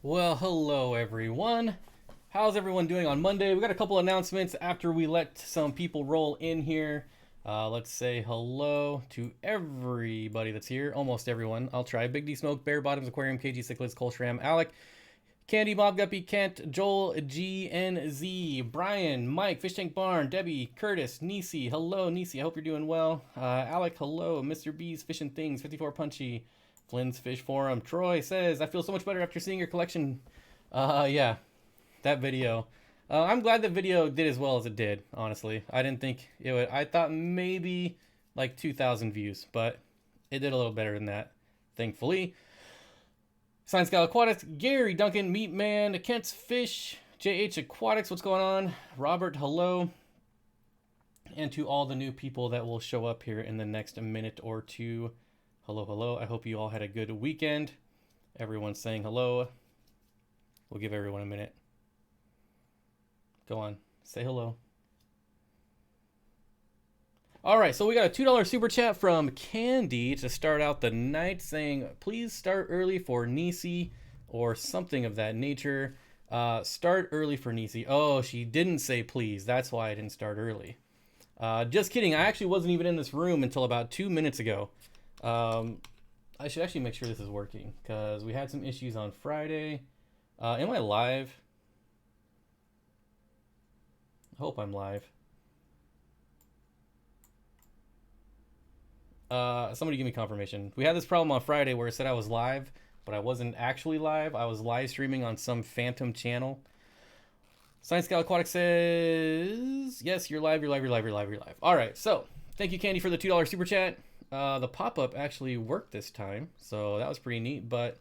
Well, hello everyone. How's everyone doing on Monday? We got a couple announcements after we let some people roll in here. Let's say hello to everybody that's here. Almost everyone. I'll try. Big D Smoke, Bear Bottoms, Aquarium, KG Cichlids, Colshram, Alec, Candy, Mob Guppy, Kent, Joel, GNZ, Brian, Mike, Fish Tank Barn, Debbie, Curtis, Nisi. Hello, Nisi. I hope you're doing well. Alec, hello. Mr. B's Fish and Things, 54 Punchy. Flynn's Fish Forum. Troy says, I feel so much better after seeing your collection. Yeah, that video. I'm glad the video did as well as it did, honestly. I didn't think it would. I thought maybe like 2,000 views, but it did a little better than that, thankfully. Science Gal Aquatics, Gary, Duncan, Meat Man, Kent's Fish, JH Aquatics, what's going on? Robert, hello. And to all the new people that will show up here in the next minute or two. Hello, hello. I hope you all had a good weekend. Everyone's saying hello. We'll give everyone a minute. Go on. Say hello. All right, so we got a $2 super chat from Candy to start out the night saying, please start early for Nisi or something of that nature. Start early for Nisi. Oh, she didn't say please. That's why I didn't start early. Just kidding. I actually wasn't even in this room until about 2 minutes ago. I should actually make sure this is working because we had some issues on Friday. Am I live? I hope I'm live. Somebody give me confirmation. We had this problem on Friday where it said I was live, but I wasn't actually live. I was live streaming on some phantom channel. Science Gal Aquatic says, yes, you're live, you're live, you're live, you're live, you're live. All right, so thank you, Candy, for the $2 super chat. The pop-up actually worked this time, so that was pretty neat, but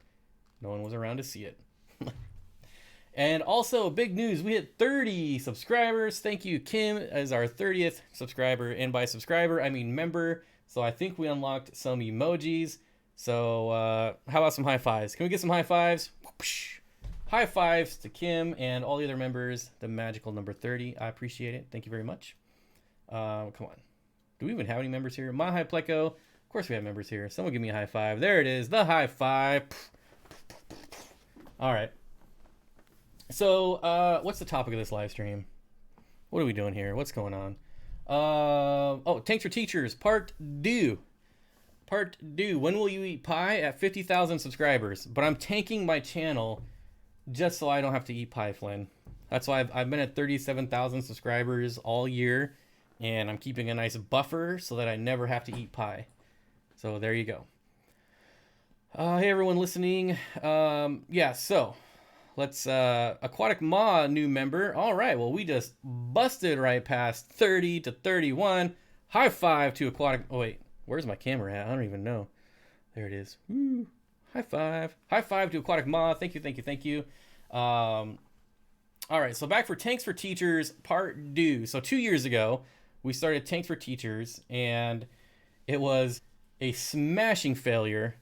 no one was around to see it. And also, big news, we hit 30 subscribers. Thank you, Kim, as our 30th subscriber. And by subscriber, I mean member. So I think we unlocked some emojis. So how about some high fives? Can we get some high fives? High fives to Kim and all the other members. The magical number 30. I appreciate it. Thank you very much. Come on. Do we even have any members here? My High Pleco. Of course we have members here. Someone give me a high five. There it is. The high five. All right. So, what's the topic of this live stream? What are we doing here? What's going on? Oh, Tanks for Teachers, part 2. Part 2. When will you eat pie? At 50,000 subscribers. But I'm tanking my channel just so I don't have to eat pie, Flynn. That's why I've been at 37,000 subscribers all year. And I'm keeping a nice buffer so that I never have to eat pie. So there you go. Hey, everyone listening. Yeah, so let's, Aquatic Ma, new member. All right, well, we just busted right past 30 to 31. High five to Aquatic. Oh, wait, where's my camera at? I don't even know. There it is. Woo. High five. High five to Aquatic Ma. Thank you, thank you, thank you. All right, so back for Tanks for Teachers, part 2. So 2 years ago, we started Tanks for Teachers, and it was a smashing failure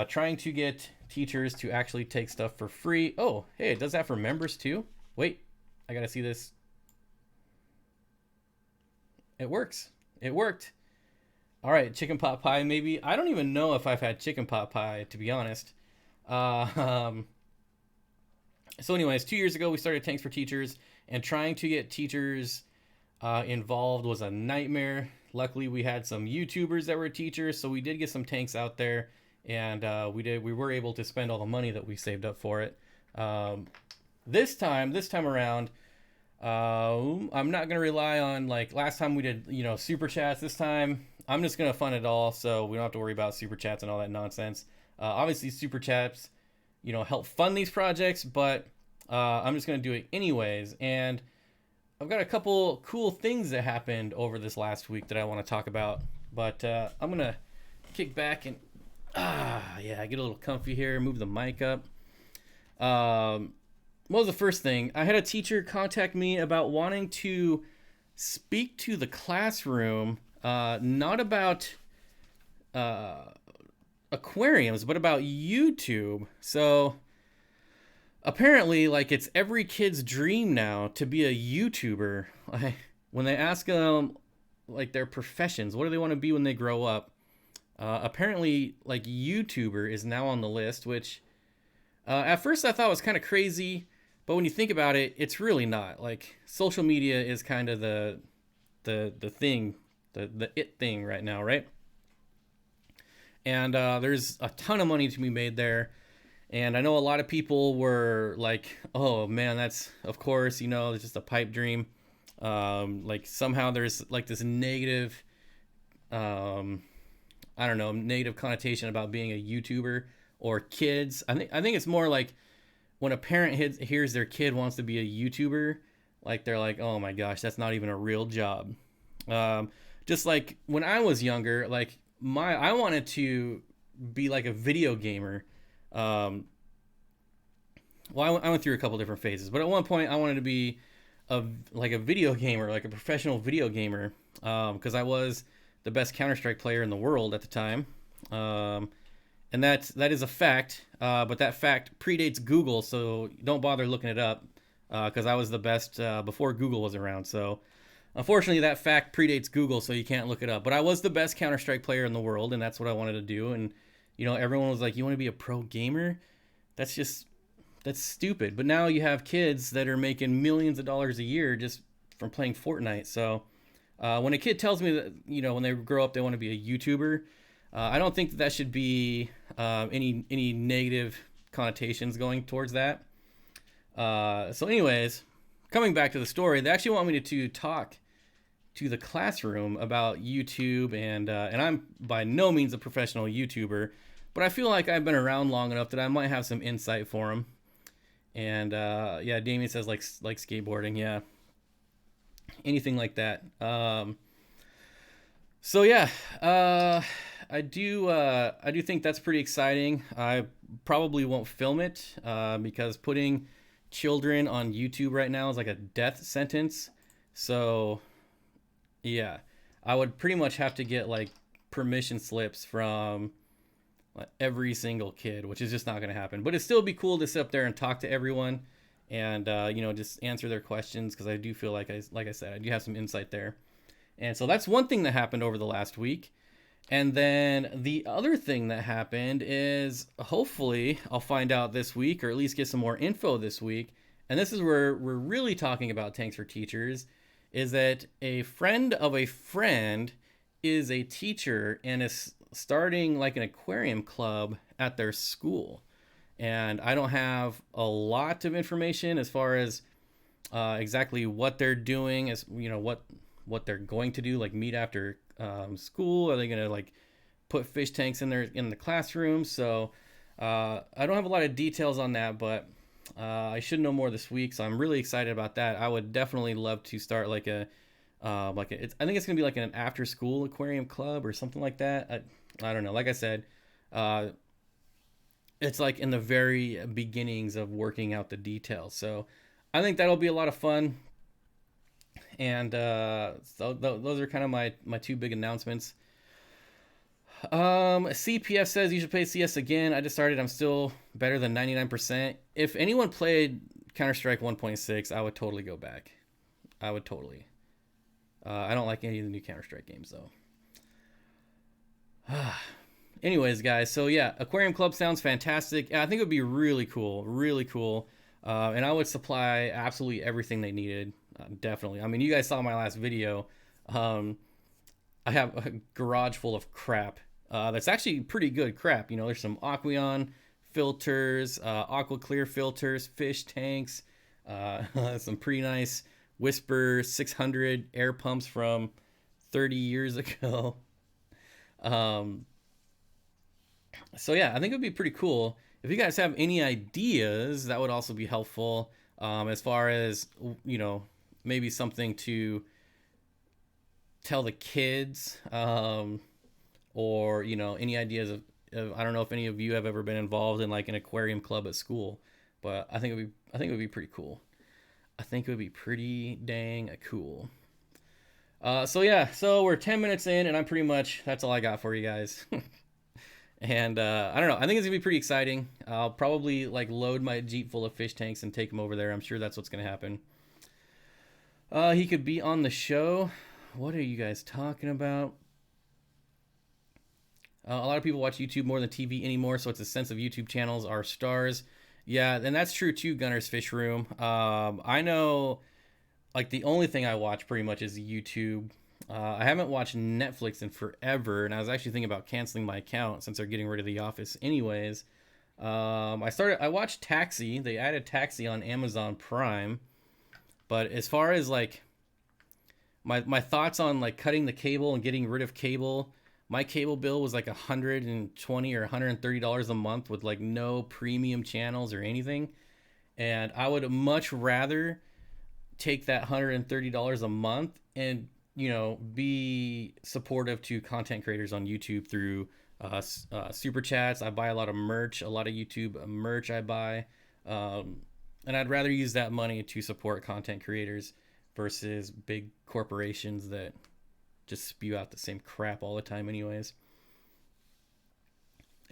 trying to get teachers to actually take stuff for free. Oh, hey, it does that for members too. Wait, I gotta see this. It works. It worked. All right, chicken pot pie maybe. I don't even know if I've had chicken pot pie, to be honest. So anyways, 2 years ago, we started Tanks for Teachers, and trying to get teachers involved was a nightmare. Luckily, we had some YouTubers that were teachers, so we did get some tanks out there, and we were able to spend all the money that we saved up for it. This time around, I'm not gonna rely on, like last time we did, super chats. This time, I'm just gonna fund it all, so we don't have to worry about super chats and all that nonsense. Obviously, super chats, help fund these projects, but I'm just gonna do it anyways. And I've got a couple cool things that happened over this last week that I want to talk about, but I'm going to kick back and, get a little comfy here, move the mic up. What was the first thing? I had a teacher contact me about wanting to speak to the classroom, not about aquariums, but about YouTube. So apparently, like, it's every kid's dream now to be a YouTuber. When they ask them, like, their professions, what do they want to be when they grow up? Apparently, like, YouTuber is now on the list, which At first, I thought it was kind of crazy, but when you think about it, it's really not. Like social media is kind of the thing, the it thing right now, right? And there's a ton of money to be made there. And I know a lot of people were like, "Oh man, that's of course, it's just a pipe dream." Like somehow there's like this negative, um, I don't know, negative connotation about being a YouTuber or kids. I think it's more like when a parent hears their kid wants to be a YouTuber, like they're like, "Oh my gosh, that's not even a real job." Um, just like when I was younger, like I wanted to be like a video gamer. Um, well, I went through a couple different phases, but at one point I wanted to be a like a video gamer, like a professional video gamer, because I was the best Counter Strike player in the world at the time, and that is a fact. But that fact predates Google, so don't bother looking it up, because I was the best before Google was around. So unfortunately, that fact predates Google, so you can't look it up. But I was the best Counter Strike player in the world, and that's what I wanted to do. And everyone was like, "You want to be a pro gamer? That's just that's stupid." But now you have kids that are making millions of dollars a year just from playing Fortnite. So when a kid tells me that when they grow up they want to be a YouTuber, I don't think that should be any negative connotations going towards that. So, anyways, coming back to the story, they actually want me to talk to the classroom about YouTube, and I'm by no means a professional YouTuber, but I feel like I've been around long enough that I might have some insight for them. And yeah, Damien says like skateboarding, yeah, anything like that. So yeah, I do think that's pretty exciting. I probably won't film it because putting children on YouTube right now is like a death sentence. So yeah, I would pretty much have to get like permission slips from like every single kid, which is just not going to happen. But it'd still be cool to sit up there and talk to everyone, and just answer their questions, because I do feel like I said, I do have some insight there. And so that's one thing that happened over the last week. And then the other thing that happened is hopefully I'll find out this week, or at least get some more info this week. And this is where we're really talking about Tanks for Teachers, is that a friend of a friend is a teacher and is starting like an aquarium club at their school. And I don't have a lot of information as far as exactly what they're doing, as what they're going to do, like meet after school. Are they going to like put fish tanks in the classroom? So I don't have a lot of details on that, but I should know more this week. So I'm really excited about that. I would definitely love to start like I think it's gonna be like an after school aquarium club or something like that. I don't know. Like I said, it's like in the very beginnings of working out the details. So I think that'll be a lot of fun. And those are kind of my two big announcements. CPF says you should play CS again. I just started. I'm still better than 99%. If anyone played Counter-Strike 1.6, I would totally go back. I would totally. I don't like any of the new Counter-Strike games, though. Anyways, guys, so yeah, Aquarium Club sounds fantastic. I think it would be really cool, really cool. And I would supply absolutely everything they needed, definitely. I mean, you guys saw my last video. I have a garage full of crap that's actually pretty good crap. There's some Aquion filters, Aqua Clear filters, fish tanks, some pretty nice Whisper 600 air pumps from 30 years ago. So yeah, I think it would be pretty cool. If you guys have any ideas, that would also be helpful, as far as, maybe something to tell the kids, or, any ideas of, I don't know if any of you have ever been involved in like an aquarium club at school, but I think it would be pretty cool. I think it would be pretty dang cool. So yeah, so we're 10 minutes in, and that's all I got for you guys. And I don't know, I think it's gonna be pretty exciting. I'll probably like load my Jeep full of fish tanks and take them over there. I'm sure that's what's gonna happen. He could be on the show. What are you guys talking about? A lot of people watch YouTube more than TV anymore, so it's a sense of YouTube channels are stars Yeah, and that's true too, Gunner's Fish Room. I know, like, the only thing I watch pretty much is YouTube. I haven't watched Netflix in forever, and I was actually thinking about canceling my account since they're getting rid of The Office anyways. I watched Taxi. They added Taxi on Amazon Prime, but as far as like my thoughts on like cutting the cable and getting rid of cable, my cable bill was like $120 or $130 a month with like no premium channels or anything. And I would much rather take that $130 a month and, be supportive to content creators on YouTube through super chats. I buy a lot of merch, a lot of YouTube merch I buy. And I'd rather use that money to support content creators versus big corporations that just spew out the same crap all the time anyways.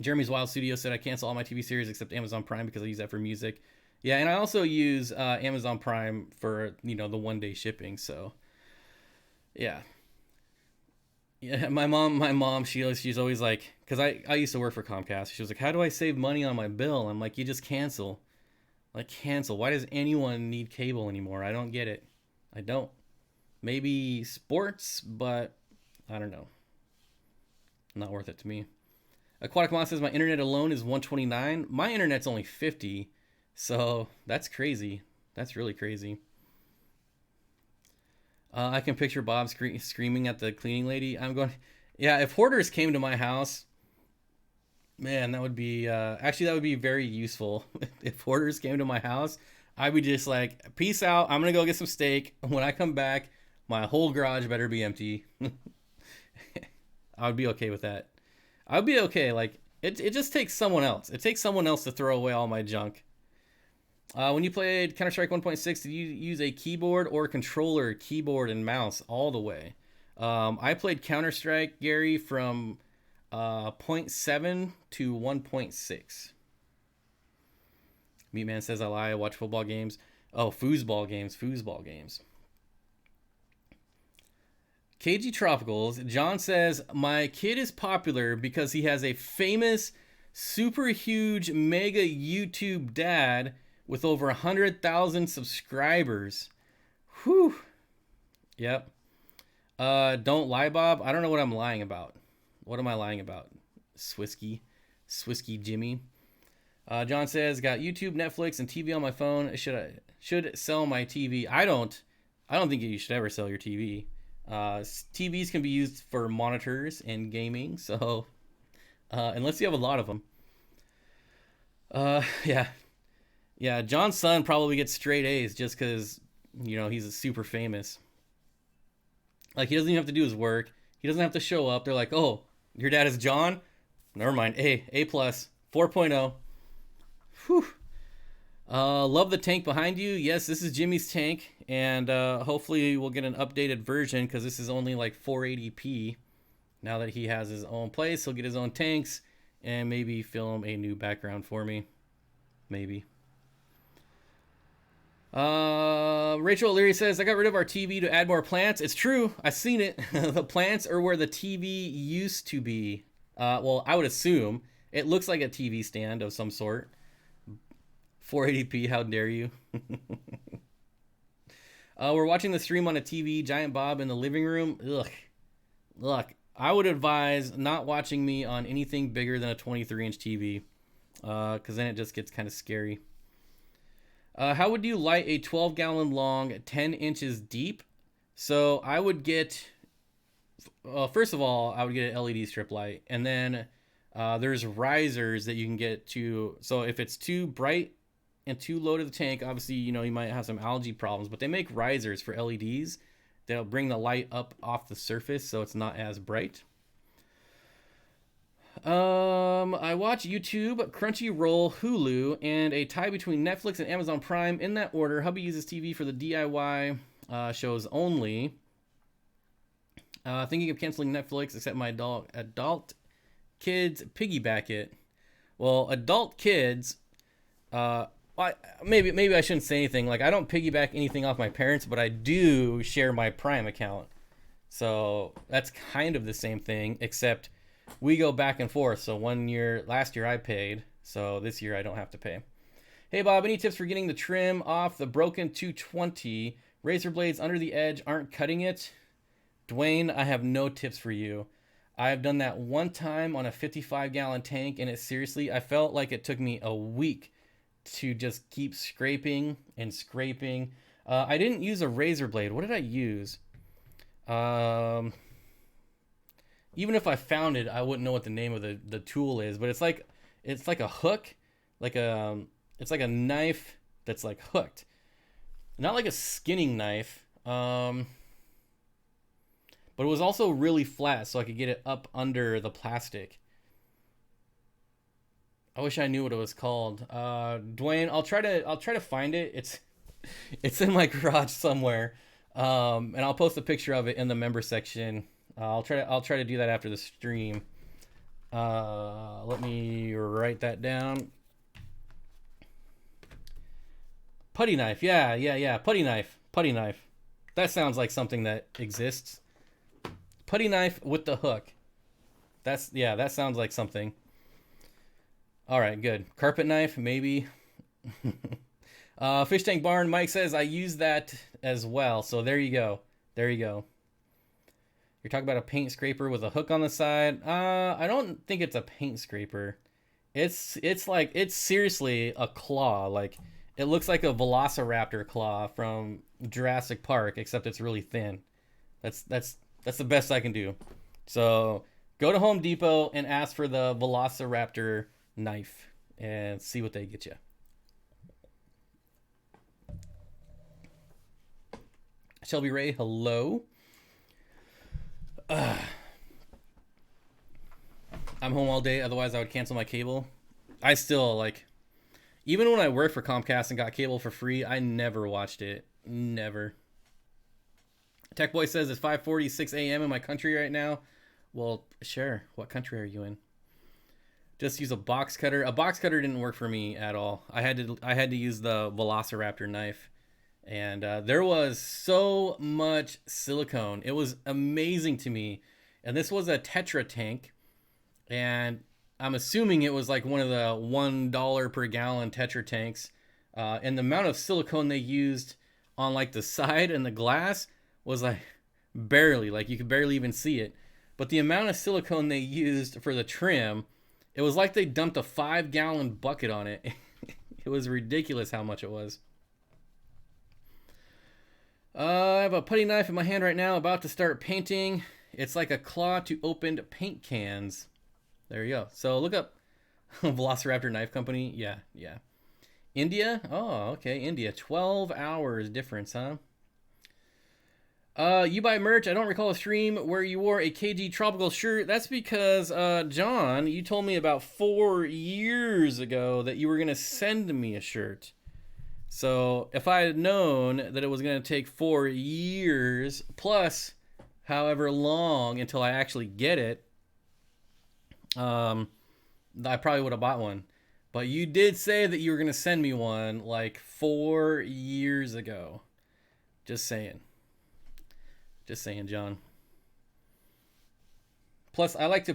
Jeremy's Wild Studio said, I cancel all my TV series except Amazon Prime because I use that for music. Yeah, and I also use Amazon Prime for, the 1-day shipping. So, yeah. Yeah, my mom, she's always like, because I used to work for Comcast. She was like, how do I save money on my bill? I'm like, you just cancel. Like, cancel. Why does anyone need cable anymore? I don't get it. I don't. Maybe sports, but I don't know. Not worth it to me. Aquatic Moss says my internet alone is 129. My internet's only 50, so that's crazy. That's really crazy. I can picture Bob screaming at the cleaning lady. I'm going, yeah, if Hoarders came to my house, man, that would be, actually, that would be very useful. If Hoarders came to my house, I would just like, peace out. I'm going to go get some steak. When I come back, my whole garage better be empty. I would be okay with that. I would be okay. Like, it just takes someone else. It takes someone else to throw away all my junk. When you played Counter-Strike 1.6, did you use a keyboard or controller, keyboard, and mouse all the way? I played Counter-Strike, Gary, from 0.7 to 1.6. Meatman says I lie. I watch football games. Oh, foosball games. KG Tropicals. John says my kid is popular because he has a famous, super huge, mega YouTube dad with over 100,000 subscribers. Whew. Yep. Don't lie, Bob. I don't know what I'm lying about. What am I lying about? Swisky Jimmy. John says, got YouTube, Netflix, and TV on my phone. Should sell my TV. I don't think you should ever sell your TV. TVs can be used for monitors and gaming, so unless you have a lot of them. Yeah, John's son probably gets straight A's just because, he's super famous. Like, he doesn't even have to do his work. He doesn't have to show up. They're like, oh, your dad is John? Never mind. A+, 4.0. Whew. Love the tank behind you. Yes, this is Jimmy's tank, and hopefully we'll get an updated version because this is only like 480p. Now that he has his own place, he'll get his own tanks and maybe film a new background for me. Maybe. Rachel O'Leary says, I got rid of our TV to add more plants. It's true. I've seen it. The plants are where the TV used to be. Well, I would assume. It looks like a TV stand of some sort. 480p, how dare you? We're watching the stream on a TV, Giant Bob in the living room. Ugh. Look, I would advise not watching me on anything bigger than a 23-inch TV. Because then it just gets kind of scary. How would you light a 12-gallon long, 10 inches deep? So I would get, first of all, I would get an LED strip light. And then there's risers that you can get to. So if it's too bright and too low to the tank, obviously, you might have some algae problems. But they make risers for LEDs that'll bring the light up off the surface so it's not as bright. I watch YouTube, Crunchyroll, Hulu, and a tie between Netflix and Amazon Prime. In that order, hubby uses TV for the DIY shows only. Thinking of canceling Netflix, except my adult kids piggyback it. Well, adult kids, maybe I shouldn't say anything. Like, I don't piggyback anything off my parents, but I do share my Prime account. So that's kind of the same thing, except we go back and forth. So last year I paid, so this year I don't have to pay. Hey Bob, any tips for getting the trim off the broken 220? Razor blades under the edge aren't cutting it. Dwayne, I have no tips for you. I have done that one time on a 55-gallon tank, and it seriously, I felt like it took me a week to just keep scraping and scraping. I didn't use a razor blade. What did I use? Even if I found it, I wouldn't know what the name of the tool is. But it's like a hook, it's like a knife that's like hooked, not like a skinning knife. But it was also really flat, so I could get it up under the plastic. I wish I knew what it was called. Dwayne, I'll try to find it. It's in my garage somewhere. And I'll post a picture of it in the member section. I'll try to do that after the stream. Let me write that down. Putty knife. Yeah. Putty knife. That sounds like something that exists. Putty knife with the hook. That sounds like something. All right, good. Carpet knife, maybe. Fish Tank Barn, Mike says, I use that as well. So there you go. You're talking about a paint scraper with a hook on the side. I don't think it's a paint scraper. It's seriously a claw. Like, it looks like a velociraptor claw from Jurassic Park, except it's really thin. That's the best I can do. So go to Home Depot and ask for the velociraptor knife and see what they get you. Shelby Ray, hello. I'm home all day, otherwise I would cancel my cable. I still, even when I worked for Comcast and got cable for free, I never watched it. Never. Tech Boy says it's 5:46 a.m. in my country right now. Well, sure. What country are you in? Just use a box cutter. A box cutter didn't work for me at all. I had to use the Velociraptor knife. And there was so much silicone. It was amazing to me. And this was a Tetra tank. And I'm assuming it was like one of the $1 per gallon Tetra tanks. And the amount of silicone they used on like the side and the glass was like barely. Like you could barely even see it. But the amount of silicone they used for the trim, it was like they dumped a 5-gallon bucket on it. It was ridiculous how much it was. I have a putty knife in my hand right now, about to start painting. It's like a claw to opened paint cans. There you go. So look up Velociraptor Knife Company. Yeah. India? Oh, okay. India. 12 hours difference, huh? You buy merch. I don't recall a stream where you wore a KG Tropical shirt. That's because, John, you told me about 4 years ago that you were going to send me a shirt. So if I had known that it was going to take 4 years plus however long until I actually get it, I probably would have bought one. But you did say that you were going to send me one like 4 years ago. Just saying, John. Plus, I like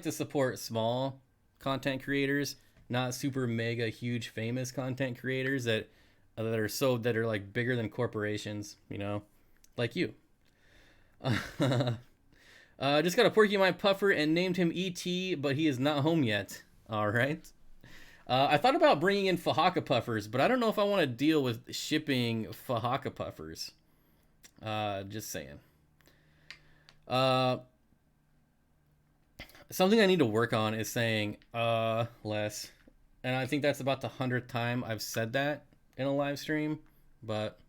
to support small content creators, not super mega huge famous content creators that are like bigger than corporations, you know, like you. Just got a porcupine puffer and named him ET, but he is not home yet. All right. I thought about bringing in Fahaka puffers, but I don't know if I want to deal with shipping Fahaka puffers. Just saying. Something I need to work on is saying less, and I think that's about the 100th time I've said that in a live stream, but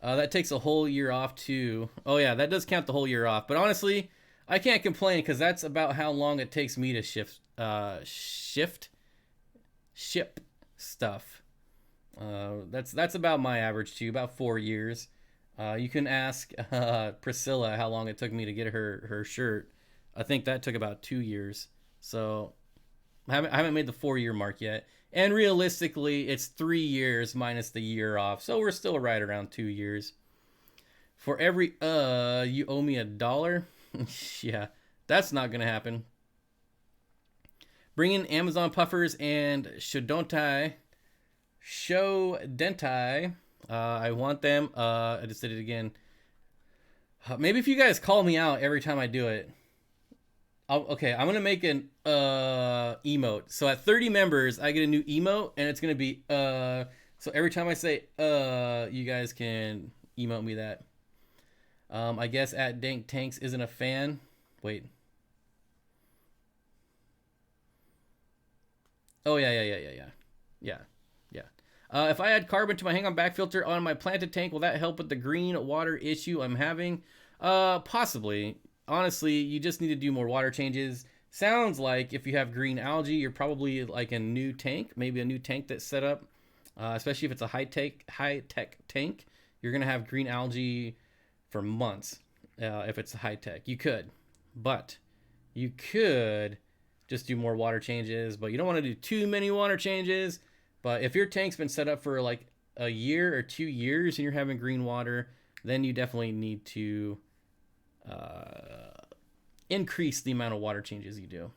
that takes a whole year off too. Oh yeah, that does count the whole year off, but honestly I can't complain because that's about how long it takes me to ship stuff. That's about my average too, about 4 years. You can ask Priscilla how long it took me to get her shirt. I think that took about 2 years. So I haven't made the 4-year mark yet. And realistically, it's 3 years minus the year off. So we're still right around 2 years. For every you owe me $1? Yeah, that's not going to happen. Bring in Amazon puffers and Shodontai. Show Dentai. I want them. I just did it again. Maybe if you guys call me out every time I do it. Okay, I'm gonna make an emote. So at 30 members, I get a new emote, and it's gonna be So every time I say you guys can emote me that. I guess at Dank Tanks isn't a fan. Wait. Oh yeah. If I add carbon to my hang-on back filter on my planted tank, will that help with the green water issue I'm having? Possibly. Honestly, you just need to do more water changes. Sounds like if you have green algae, you're probably like a new tank, maybe a new tank that's set up. Especially if it's a high-tech tank, you're gonna have green algae for months. If it's high-tech, you could just do more water changes, but you don't want to do too many water changes. But if your tank's been set up for like a year or 2 years and you're having green water, then you definitely need to increase the amount of water changes you do.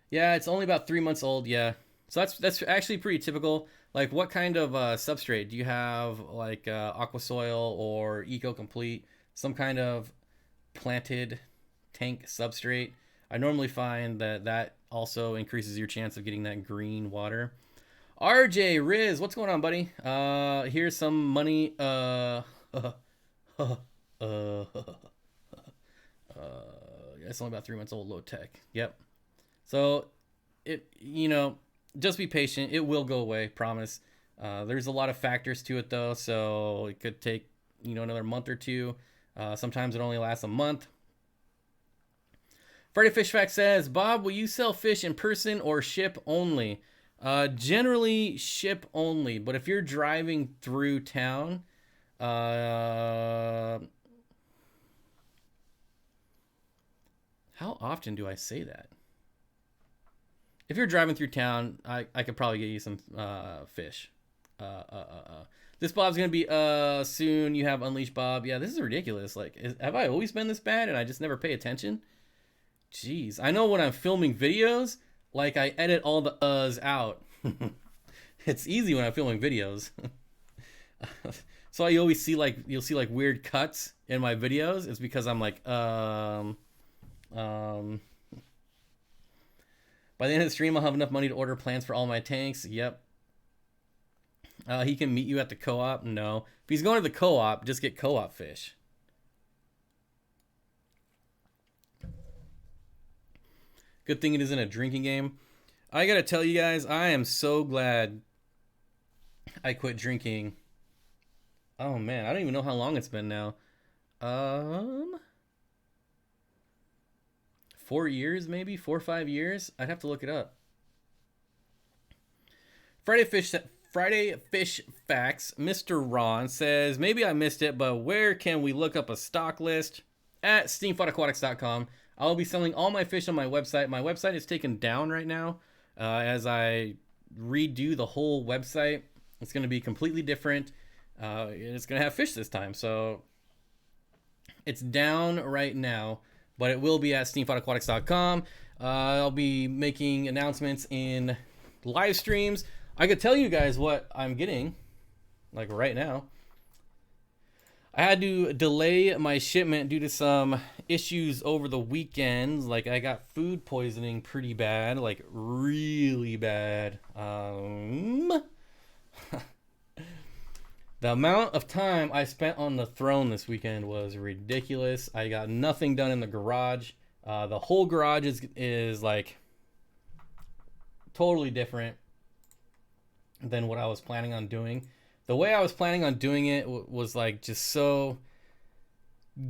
Yeah, it's only about 3 months old. Yeah, so that's actually pretty typical. Like, what kind of substrate do you have? Like aqua soil or Eco Complete, some kind of planted tank substrate. I normally find that also increases your chance of getting that green water. RJ Riz, what's going on, buddy? Here's some money. It's only about 3 months old, low tech. Yep. So just be patient. It will go away, promise. There's a lot of factors to it though, so it could take another month or two. Sometimes it only lasts a month. Friday Fish Fact says, Bob, will you sell fish in person or ship only? Generally ship only, but if you're driving through town, how often do I say that? If you're driving through town, I could probably get you some fish. This Bob's gonna be soon. You have Unleashed Bob. Yeah, this is ridiculous. Like, have I always been this bad and I just never pay attention? Jeez, I know when I'm filming videos, like, I edit all the uhs out. It's easy when I'm filming videos. So I always see you'll see like weird cuts in my videos. It's because I'm like by the end of the stream, I'll have enough money to order plants for all my tanks. Yep. He can meet you at the co-op. No, if he's going to the co-op, just get co-op fish. Good thing it isn't a drinking game. I gotta tell you guys, I am so glad I quit drinking. Oh man, I don't even know how long it's been now. 4 years, maybe 4 or 5 years. I'd have to look it up. Friday Fish Facts. Mr. Ron says, maybe I missed it, but where can we look up a stock list? At steamfodaquatics.com. I'll be selling all my fish on my website. My website is taken down right now as I redo the whole website. It's going to be completely different. It's going to have fish this time. So it's down right now, but it will be at steamfodaquatics.com. I'll be making announcements in live streams. I could tell you guys what I'm getting, like right now. I had to delay my shipment due to some issues over the weekend. Like, I got food poisoning pretty bad, like really bad. The amount of time I spent on the throne this weekend was ridiculous. I got nothing done in the garage. The whole garage is like totally different than what I was planning on doing. The way I was planning on doing it was like just so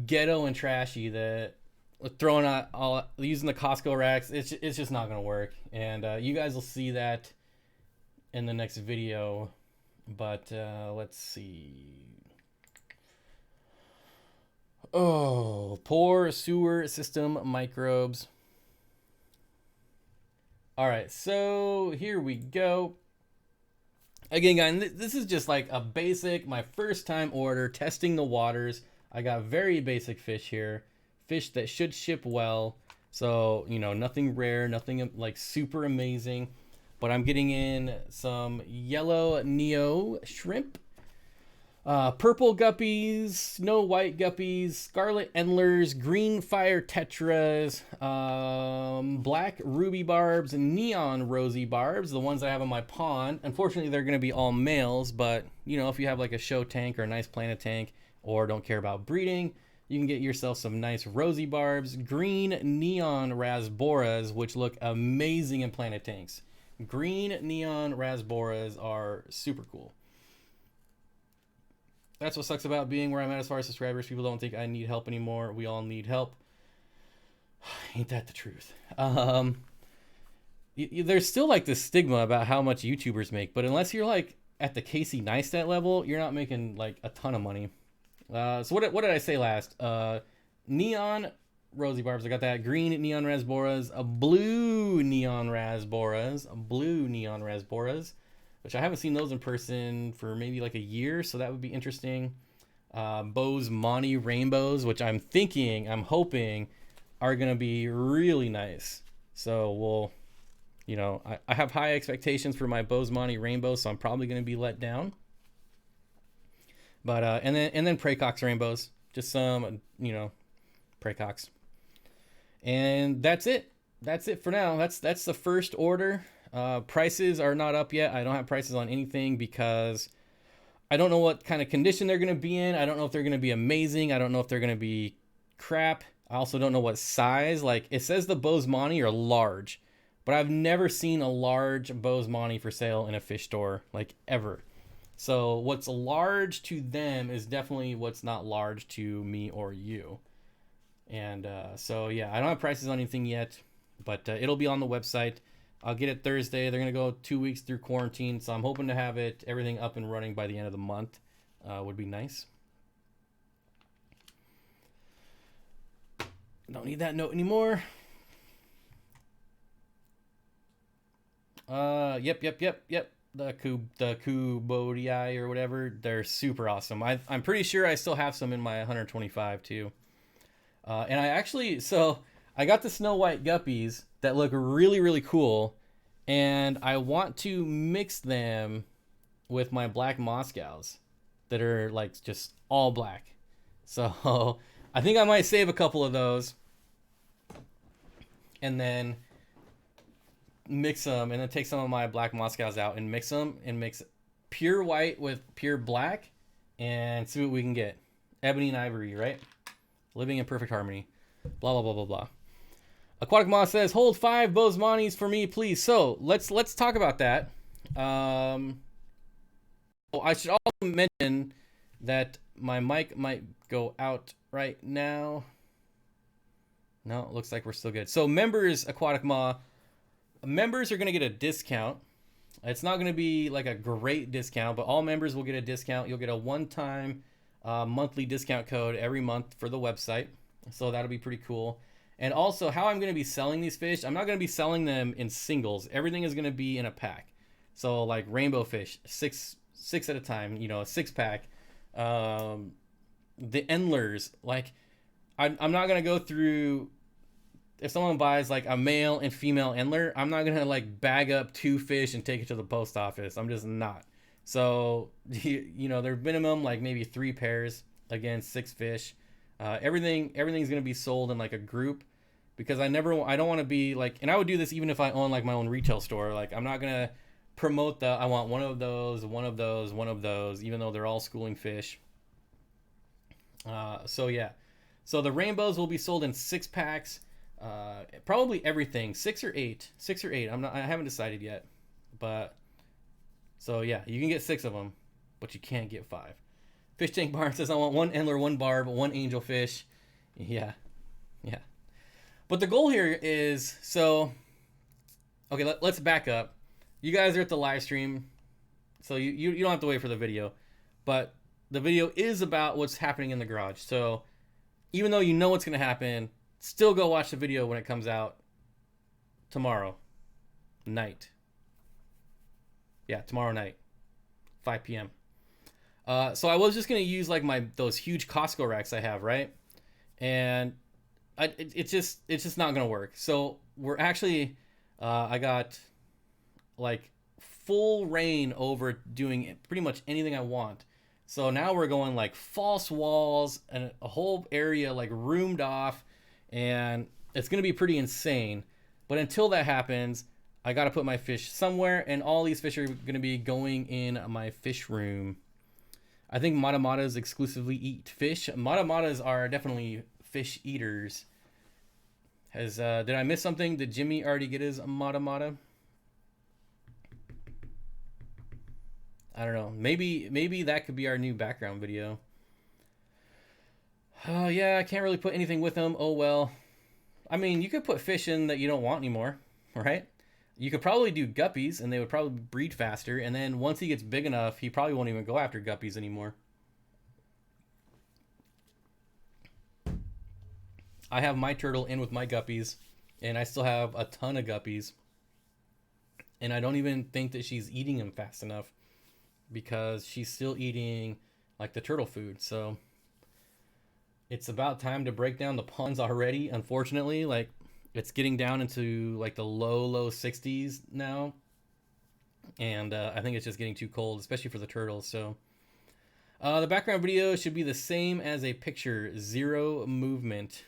ghetto and trashy that throwing out using the Costco racks, it's just not gonna work. And you guys will see that in the next video. But let's see. Oh, poor sewer system microbes. All right, so here we go. Again, guys, this is just like a basic, my first time order, testing the waters. I got very basic fish here. Fish that should ship well. So, nothing rare, nothing like super amazing. but I'm getting in some yellow neo shrimp, purple guppies, snow white guppies, scarlet endlers, green fire tetras, black ruby barbs, and neon rosy barbs, the ones I have in my pond. Unfortunately, they're going to be all males, but you know, if you have like a show tank or a nice planet tank, or don't care about breeding, you can get yourself some nice rosy barbs, green neon rasboras, which look amazing in planet tanks. Green neon rasboras are super cool. That's what sucks about being where I'm at as far as subscribers. People don't think I need help anymore. We all need help. Ain't that the truth? There's still like this stigma about how much YouTubers make, but unless you're like at the Casey Neistat level, you're not making like a ton of money. So what did I say last? Neon rosy barbs, I got that. Green neon rasboras, blue neon rasboras, which I haven't seen those in person for maybe like a year, so that would be interesting. Bose Monty rainbows, which I'm hoping are gonna be really nice. So we'll, you know, I have high expectations for my Bose Monty rainbows, so I'm probably gonna be let down. But and then Pracox rainbows, just some, you know, Pracox. And that's it. That's it for now. That's the first order. Prices are not up yet. I don't have prices on anything because I don't know what kind of condition they're going to be in. I don't know if they're going to be amazing. I don't know if they're going to be crap. I also don't know what size. Like, it says the Bose Monty are large, but I've never seen a large Bose Monty for sale in a fish store, like, ever. So what's large to them is definitely what's not large to me or you. And so, yeah, I don't have prices on anything yet, but it'll be on the website. I'll get it Thursday. They're going to go 2 weeks through quarantine, so I'm hoping to have everything up and running by the end of the month. Would be nice. Don't need that note anymore. Yep. The Kubodii or whatever, they're super awesome. I'm pretty sure I still have some in my 125 too. And I got the snow white guppies that look really, really cool, and I want to mix them with my black Moscows that are like just all black. So I think I might save a couple of those and then mix them, and then take some of my black Moscows out and mix them, and mix pure white with pure black and see what we can get. Ebony and ivory, right? Living in perfect harmony. Blah, blah, blah, blah, blah. Aquatic Moss says, hold 5 Bose Monties for me, please. So let's talk about that. I should also mention that my mic might go out right now. No, it looks like we're still good. So members, Aquatic Ma, members are going to get a discount. It's not going to be like a great discount, but all members will get a discount. You'll get a one-time monthly discount code every month for the website. So that'll be pretty cool. And also, how I'm going to be selling these fish, I'm not going to be selling them in singles. Everything is going to be in a pack. So like rainbow fish, six at a time, you know, a 6-pack. The endlers, like I'm not going to go through. If someone buys like a male and female endler, I'm not going to like bag up 2 fish and take it to the post office. I'm just not. So, you know, they're minimum like maybe 3 pairs, again, 6 fish. Everything's going to be sold in like a group, because I don't want to be like, and I would do this even if I own like my own retail store. Like, I'm not going to promote I want one of those, even though they're all schooling fish. So yeah. So the rainbows will be sold in 6-packs. Probably everything 6 or 8. I haven't decided yet, but so yeah, you can get 6 of them, but you can't get 5. Fish Tank Barn says, I want 1 endler, 1 barb, 1 angelfish. Yeah. But the goal here is, so okay, let's back up. You guys are at the live stream, so you don't have to wait for the video, but the video is about what's happening in the garage. So even though you know what's going to happen, still go watch the video when it comes out tomorrow night. Yeah, tomorrow night, 5 p.m. So I was just gonna use like those huge Costco racks I have, right? And it's just not gonna work. So we're actually, I got like full reign over doing pretty much anything I want. So now we're going like false walls and a whole area like roomed off, and it's going to be pretty insane. But until that happens, I got to put my fish somewhere, and all these fish are going to be going in my fish room. I think Matamatas exclusively eat fish. Matamatas are definitely fish eaters. Did I miss something? Did Jimmy already get his Matamata? I don't know. Maybe that could be our new background video. Oh yeah, I can't really put anything with him. Oh well. I mean, you could put fish in that you don't want anymore, right? You could probably do guppies, and they would probably breed faster. And then once he gets big enough, he probably won't even go after guppies anymore. I have my turtle in with my guppies, and I still have a ton of guppies. And I don't even think that she's eating them fast enough, because she's still eating like the turtle food. So it's about time to break down the ponds already. Unfortunately, like it's getting down into like the low 60s now, and I think it's just getting too cold, especially for the turtles. So the background video should be the same as a picture. Zero movement.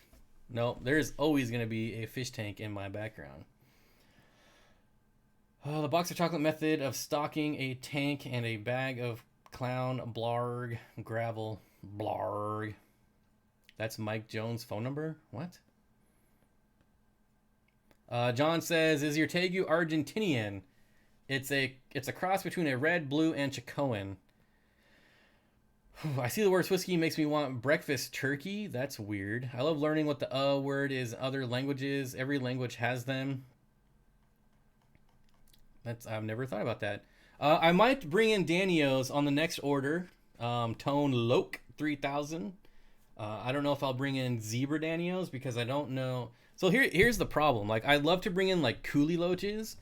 No, there's always going to be a fish tank in my background. The box of chocolate method of stocking a tank and a bag of clown blarg gravel blarg. That's Mike Jones' phone number? What? John says, is your Tegu Argentinian? It's a cross between a red, blue, and Chicoan. I see the word whiskey makes me want breakfast turkey. That's weird. I love learning what the word is in other languages. Every language has them. I've never thought about that. I might bring in Danios on the next order. Tone Loke 3000. I don't know if I'll bring in Zebra Danios because I don't know. So here's the problem. Like, I'd love to bring in like Coolie Loaches,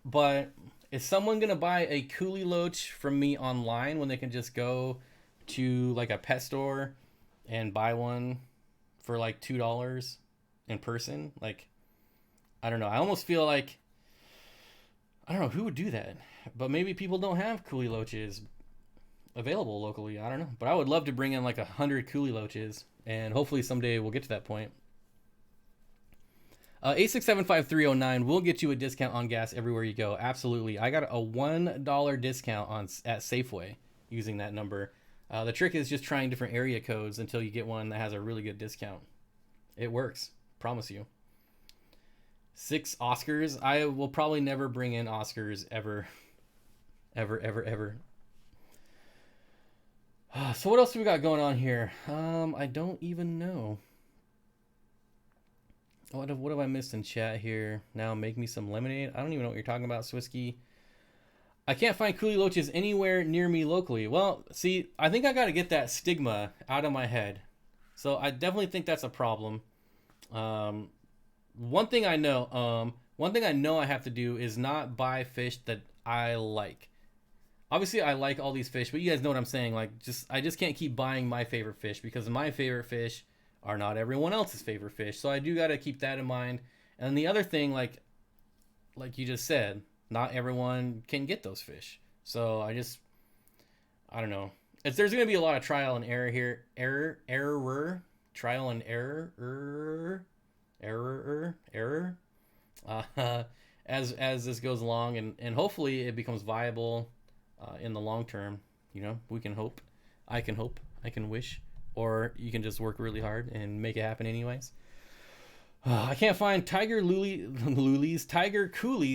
but is someone gonna buy a Coolie Loach from me online when they can just go to like a pet store and buy one for like $2 in person? Like, I don't know. I almost feel like, I don't know who would do that, but maybe people don't have Coolie Loaches available locally. I don't know, but I would love to bring in like 100 Coolie Loaches, and hopefully someday we'll get to that point. 8675309 will get you a discount on gas everywhere you go. Absolutely. I got a $1 discount at Safeway using that number. The trick is just trying different area codes until you get one that has a really good discount. It works. Promise you. 6 Oscars. I will probably never bring in Oscars ever. Ever. So what else do we got going on here? I don't even know. What have I missed in chat here? Now make me some lemonade. I don't even know what you're talking about, Swisky. I can't find Coolie Loaches anywhere near me locally. Well, see, I think I got to get that stigma out of my head. So I definitely think that's a problem. One thing I know I have to do is not buy fish that I like. Obviously, I like all these fish, but you guys know what I'm saying. Like, I just can't keep buying my favorite fish because my favorite fish are not everyone else's favorite fish. So I do got to keep that in mind. And the other thing, like you just said, not everyone can get those fish. So I don't know. There's going to be a lot of trial and error here. Trial and error. As this goes along, and hopefully it becomes viable in the long term. You know, we can hope. I can hope. I can wish. Or you can just work really hard and make it happen anyways. I can't find tiger coolies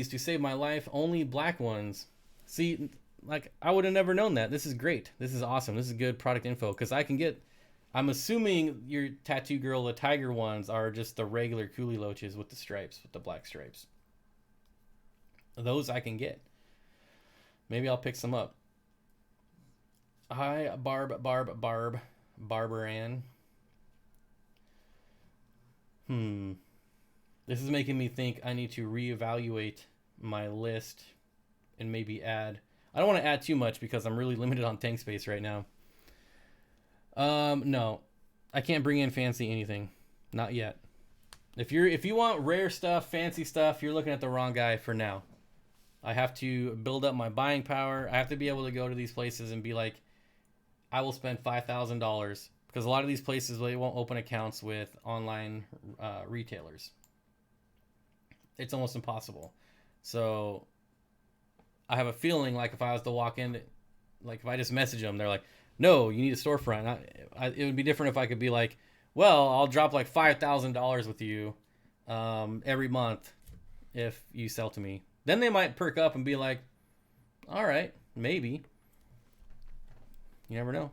to save my life. Only black ones. See, like, I would have never known that. This is great. This is awesome. This is good product info because I'm assuming your tattoo girl, the tiger ones, are just the regular Coolie Loaches with the stripes, with the black stripes. Those I can get. Maybe I'll pick some up. Hi, Barber Ann. This is making me think I need to reevaluate my list and maybe add. I don't want to add too much because I'm really limited on tank space right now. No, I can't bring in fancy anything, not yet. If you want rare stuff, fancy stuff, you're looking at the wrong guy for now. I have to build up my buying power. I have to be able to go to these places and be like, I will spend $5,000, because a lot of these places, they won't open accounts with online retailers. It's almost impossible. So I have a feeling like if I was to walk in, like if I just message them, they're like, no, you need a storefront. It would be different if I could be like, well, I'll drop like $5,000 with you every month if you sell to me. Then they might perk up and be like, all right, maybe. You never know.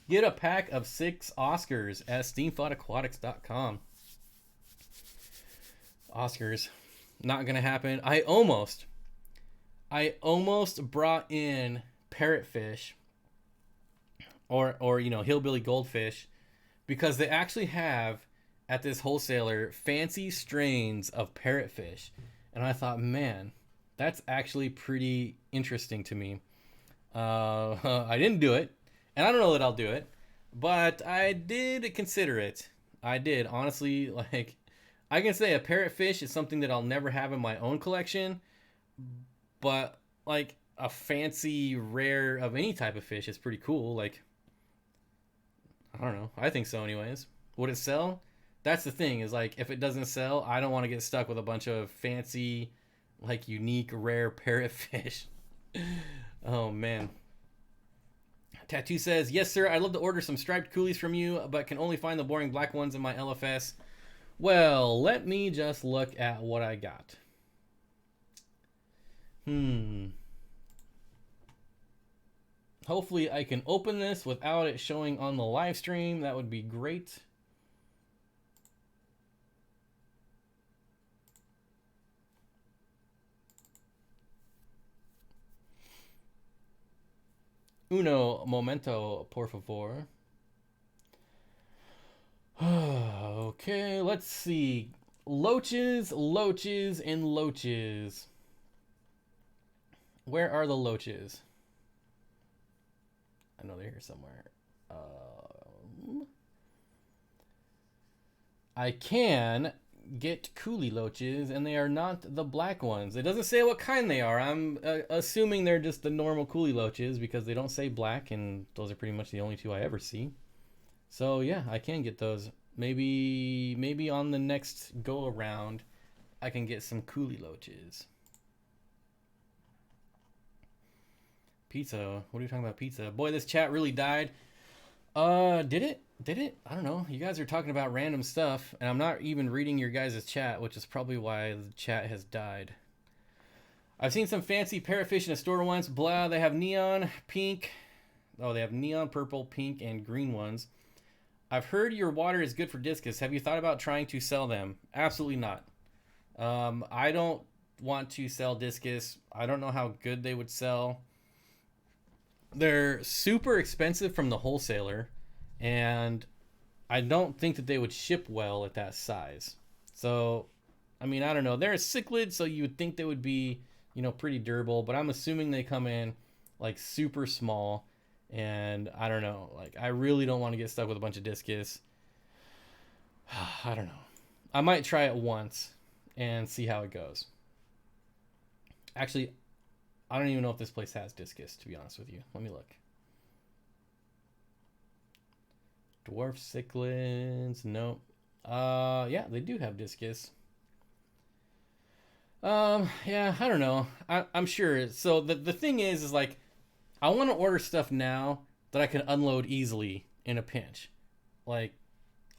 Get a pack of 6 Oscars at steamthoughtaquatics.com. Oscars. Not going to happen. I almost brought in parrotfish or hillbilly goldfish, because they actually have at this wholesaler fancy strains of parrotfish. And I thought, man, that's actually pretty interesting to me. I didn't do it, and I don't know that I'll do it, but I did consider it. I did, honestly. Like, I can say a parrotfish is something that I'll never have in my own collection, but like a fancy rare of any type of fish is pretty cool. Like, I don't know. I think so anyways. Would it sell? That's the thing, is like, if it doesn't sell, I don't want to get stuck with a bunch of fancy, like, unique, rare parrotfish. Oh, man. Tattoo says, yes, sir, I'd love to order some striped coolies from you, but can only find the boring black ones in my LFS. Well, let me just look at what I got. Hopefully I can open this without it showing on the live stream. That would be great. Uno momento, por favor. Okay, let's see. Loaches, loaches, and loaches. Where are the loaches? I know they're here somewhere. I can get coolie loaches, and they are not the black ones. It doesn't say what kind they are. I'm assuming they're just the normal coolie loaches, because they don't say black, and those are pretty much the only 2 I ever see. So yeah, I can get those. Maybe on the next go around, I can get some coolie loaches. Pizza. What are you talking about, pizza? Boy, this chat really died. Did it? I don't know. You guys are talking about random stuff, and I'm not even reading your guys' chat, which is probably why the chat has died. I've seen some fancy parrotfish in a store once. Blah, they have neon pink. Oh, they have neon purple, pink, and green ones. I've heard your water is good for discus. Have you thought about trying to sell them? Absolutely not. I don't want to sell discus. I don't know how good they would sell. They're super expensive from the wholesaler, and I don't think that they would ship well at that size. So, I mean, I don't know. They're a cichlid, so you would think they would be, pretty durable, but I'm assuming they come in like super small, and I don't know. Like, I really don't want to get stuck with a bunch of discus. I don't know. I might try it once and see how it goes. Actually, I don't even know if this place has discus, to be honest with you. Let me look. Dwarf cichlids, no. Yeah, they do have discus. Yeah, I don't know. I'm sure. So the thing is like, I want to order stuff now that I can unload easily in a pinch. Like,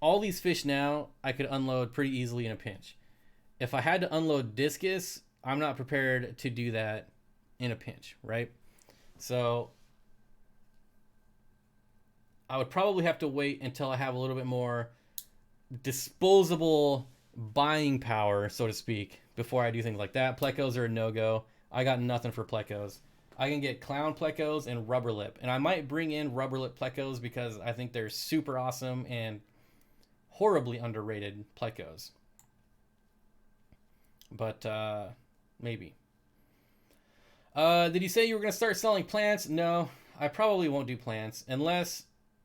all these fish now, I could unload pretty easily in a pinch. If I had to unload discus, I'm not prepared to do that in a pinch, right? So I would probably have to wait until I have a little bit more disposable buying power, so to speak, before I do things like that. Plecos are a no-go. I got nothing for plecos. I can get clown plecos and rubber lip, and I might bring in rubber lip plecos because I think they're super awesome and horribly underrated plecos. But maybe. Did you say you were going to start selling plants? No, I probably won't do plants unless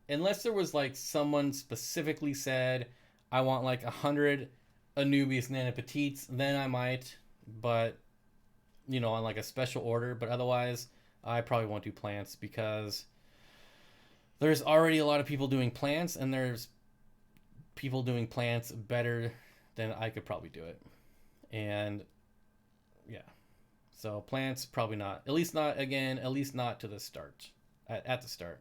there was like someone specifically said, I want like 100 Anubias Nanopetetes, then I might, but you know, on like a special order. But otherwise, I probably won't do plants because there's already a lot of people doing plants, and there's people doing plants better than I could probably do it. And yeah, so plants probably not. At least not again. At least not to the start. At the start.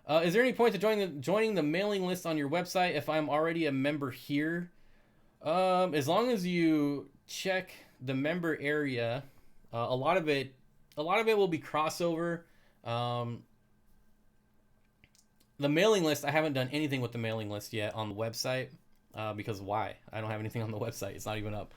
Is there any point to joining the mailing list on your website if I'm already a member here? As long as you check the member area, a lot of it will be crossover. The mailing list, I haven't done anything with the mailing list yet on the website, because why? I don't have anything on the website. It's not even up.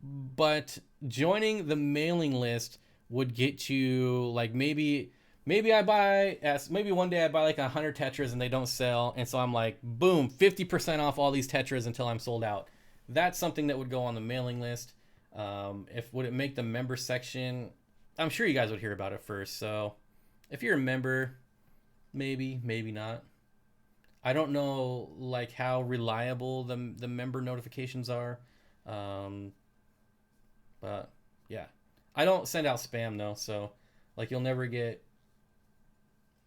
But joining the mailing list would get you like maybe one day I buy like 100 tetras and they don't sell, and so I'm like, boom, 50% off all these tetras until I'm sold out. That's something that would go on the mailing list. Would it make the member section? I'm sure you guys would hear about it first. So if you're a member, maybe not. I don't know like how reliable the member notifications are. But yeah, I don't send out spam though, so like you'll never get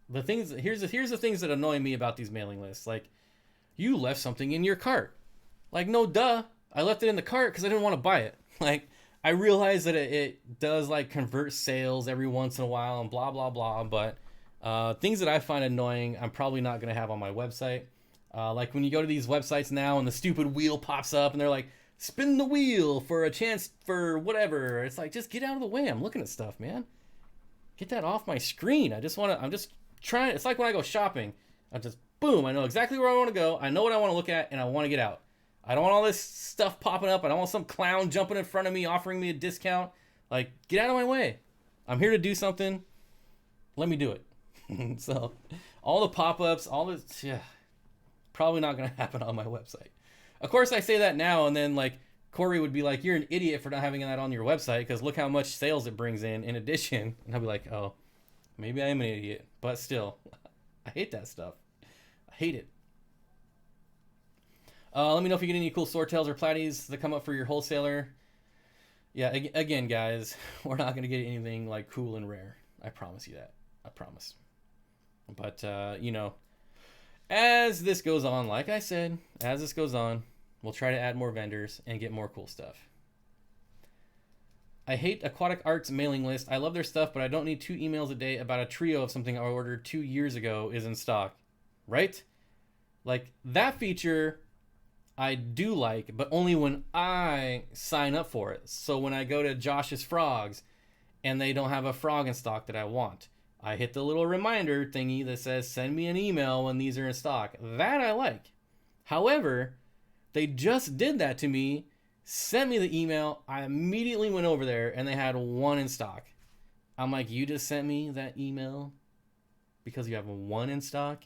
the things. Here's the things that annoy me about these mailing lists. Like, you left something in your cart. Like, no duh, I left it in the cart because I didn't want to buy it. Like, I realize that it does like convert sales every once in a while and blah blah blah, but things that I find annoying, I'm probably not gonna have on my website. Like when you go to these websites now and the stupid wheel pops up and they're like, spin the wheel for a chance for whatever. It's like, just get out of the way. I'm looking at stuff, man. Get that off my screen. I'm just trying. It's like when I go shopping. Boom, I know exactly where I want to go. I know what I want to look at, and I want to get out. I don't want all this stuff popping up. I don't want some clown jumping in front of me offering me a discount. Like, get out of my way. I'm here to do something. Let me do it. So, all the pop-ups, all this, yeah, probably not going to happen on my website. Of course, I say that now, and then, like, Corey would be like, you're an idiot for not having that on your website, because look how much sales it brings in addition. And I'll be like, oh, maybe I am an idiot. But still, I hate that stuff. I hate it. Let me know if you get any cool swordtails or platies that come up for your wholesaler. Yeah, again, guys, we're not going to get anything, like, cool and rare. I promise you that. I promise. But, you know, as this goes on, like I said, as this goes on, we'll try to add more vendors and get more cool stuff. I hate Aquatic Art's mailing list. I love their stuff, but I don't need 2 emails a day about a trio of something I ordered 2 years ago is in stock. Right? Like, that feature I do like, but only when I sign up for it. So when I go to Josh's Frogs and they don't have a frog in stock that I want, I hit the little reminder thingy that says, send me an email when these are in stock. That I like. However, they just did that to me, sent me the email. I immediately went over there and they had 1 in stock. I'm like, you just sent me that email because you have 1 in stock?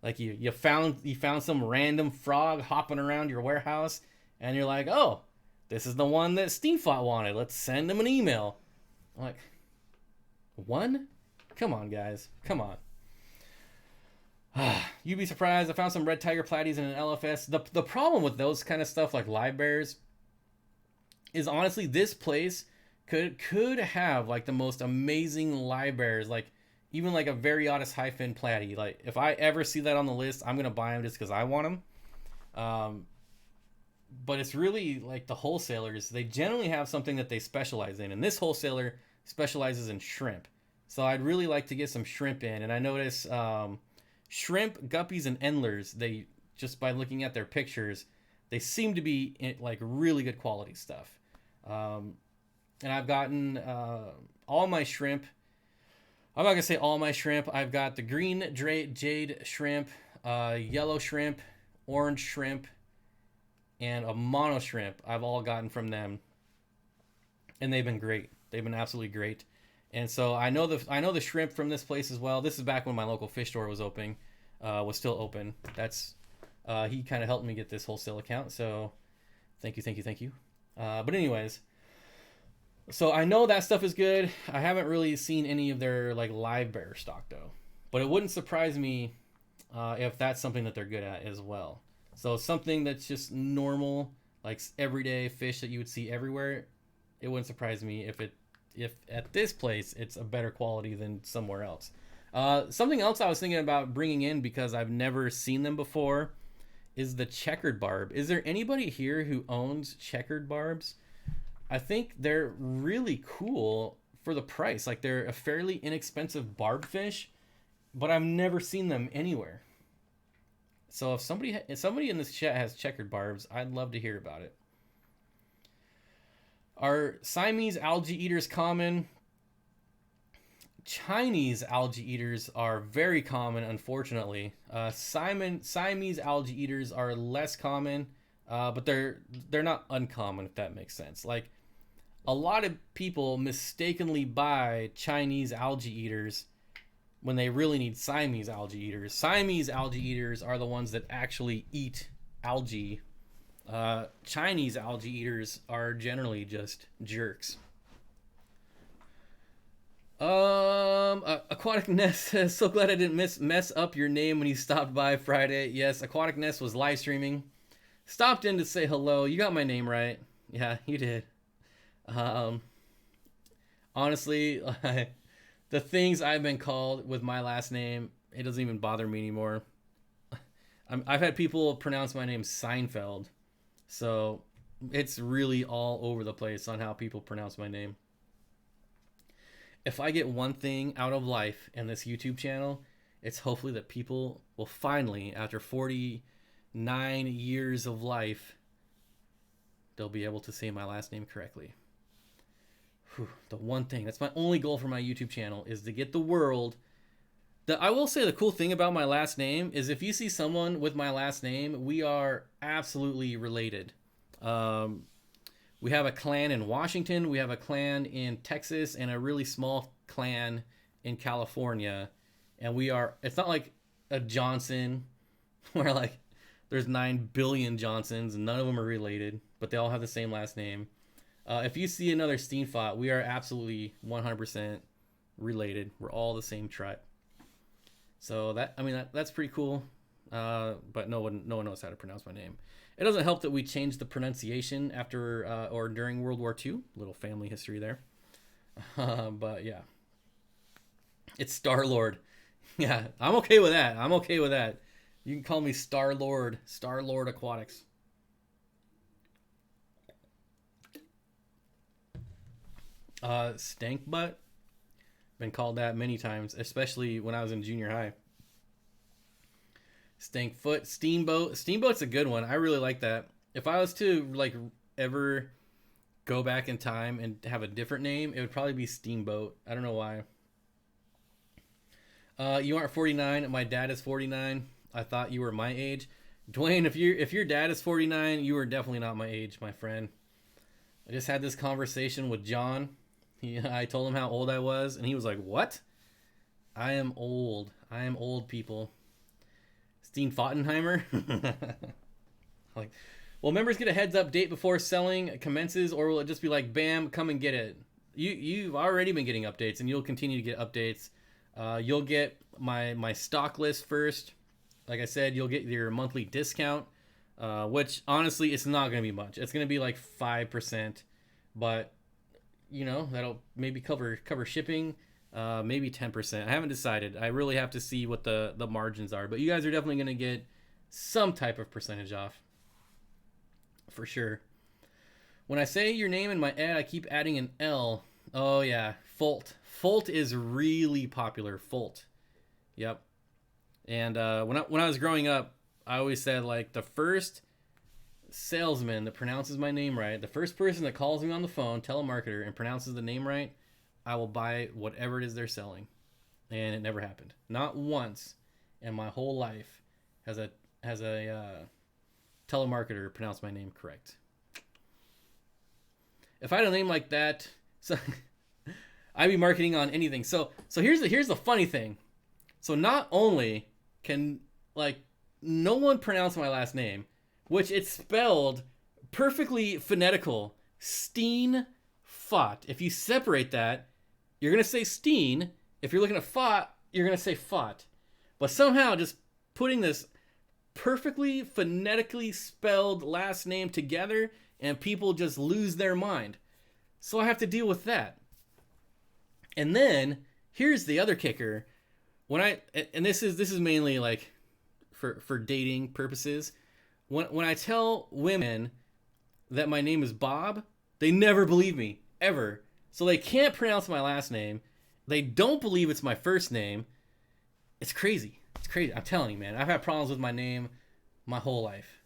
Like you found some random frog hopping around your warehouse and you're like, oh, this is the one that Steamflat wanted. Let's send them an email. I'm like, 1? Come on, guys. Come on. You'd be surprised. I found some red tiger platies in an LFS. The problem with those kind of stuff, like live bears, is honestly this place could have like the most amazing live bears, like even like a Variotis hyphen platy. Like if I ever see that on the list, I'm gonna buy them just because I want them. But it's really like the wholesalers. They generally have something that they specialize in, and this wholesaler specializes in shrimp. So I'd really like to get some shrimp in. And I notice shrimp, guppies, and endlers, they just by looking at their pictures, they seem to be like really good quality stuff. And I've gotten all my shrimp. I'm not going to say all my shrimp. I've got the green jade shrimp, yellow shrimp, orange shrimp, and a mono shrimp. I've all gotten from them. And they've been great. They've been absolutely great. And so I know the shrimp from this place as well. This is back when my local fish store was still open. That's he kind of helped me get this wholesale account. So thank you. But anyways, so I know that stuff is good. I haven't really seen any of their like live bear stock though. But it wouldn't surprise me if that's something that they're good at as well. So something that's just normal, like everyday fish that you would see everywhere, it wouldn't surprise me if at this place it's a better quality than somewhere else. Something else I was thinking about bringing in because I've never seen them before is the checkered barb. Is there anybody here who owns checkered barbs? I think they're really cool for the price. Like they're a fairly inexpensive barb fish, but I've never seen them anywhere. So if somebody in this chat has checkered barbs, I'd love to hear about it. Are Siamese algae eaters common? Chinese algae eaters are very common, unfortunately. Siamese algae eaters are less common, but they're not uncommon, if that makes sense. Like a lot of people mistakenly buy Chinese algae eaters when they really need Siamese algae eaters. Siamese algae eaters are the ones that actually eat algae. Chinese algae eaters are generally just jerks. Aquatic Nest says, so glad I didn't mess up your name when you stopped by Friday. Yes, Aquatic Nest was live streaming. Stopped in to say hello. You got my name right. Yeah, you did. Honestly, the things I've been called with my last name, it doesn't even bother me anymore. I've had people pronounce my name Seinfeld. So it's really all over the place on how people pronounce my name. If I get one thing out of life in this YouTube channel, it's hopefully that people will finally, after 49 years of life, they'll be able to say my last name correctly. Whew, the one thing, that's my only goal for my YouTube channel, is to get the world. I will say the cool thing about my last name is if you see someone with my last name, we are absolutely related. We have a clan in Washington, we have a clan in Texas, and a really small clan in California. And it's not like a Johnson where like there's 9 billion Johnsons and none of them are related, but they all have the same last name. If you see another Steenfot, we are absolutely 100% related. We're all the same tribe. So that's pretty cool. But no one knows how to pronounce my name. It doesn't help that we changed the pronunciation after or during World War II. Little family history there. But yeah. It's Star-Lord. Yeah, I'm okay with that. You can call me Star-Lord. Star-Lord Aquatics. Stank butt. Been called that many times, especially when I was in junior high. Stank foot, steamboat. Steamboat's a good one. I really like that. If I was to like ever go back in time and have a different name, it would probably be Steamboat. I don't know why. You aren't 49. My dad is 49. I thought you were my age. Dwayne, if your dad is 49, you are definitely not my age, my friend. I just had this conversation with John. I told him how old I was, and he was like, "What? I am old. I am old, people." Steen Fottenheimer. Like, well, members get a heads up date before selling commences, or will it just be like, bam, come and get it? You've already been getting updates, and you'll continue to get updates. You'll get my stock list first. Like I said, you'll get your monthly discount, which honestly, it's not going to be much. It's going to be like 5%, but that'll maybe cover shipping. Maybe 10%. I haven't decided. I really have to see what the margins are. But you guys are definitely going to get some type of percentage off. For sure. When I say your name in my ad, I keep adding an L. Oh, yeah. Folt. Folt is really popular. Folt. Yep. And when I was growing up, I always said, like, the first salesman that pronounces my name right, the first person that calls me on the phone, telemarketer, and pronounces the name right, I will buy whatever it is they're selling. And it never happened. Not once in my whole life has a telemarketer pronounced my name correct. If I had a name like that, so I'd be marketing on anything. So here's the funny thing. So not only can no one pronounce my last name, which it's spelled perfectly phonetical, Steen Fot. If you separate that, you're going to say Steen. If you're looking at Fot, you're going to say Fot. But somehow just putting this perfectly phonetically spelled last name together, and people just lose their mind. So I have to deal with that. And then here's the other kicker. And this is mainly like for dating purposes. When I tell women that my name is Bob, they never believe me ever. So they can't pronounce my last name. They don't believe it's my first name. It's crazy. It's crazy. I'm telling you, man. I've had problems with my name my whole life,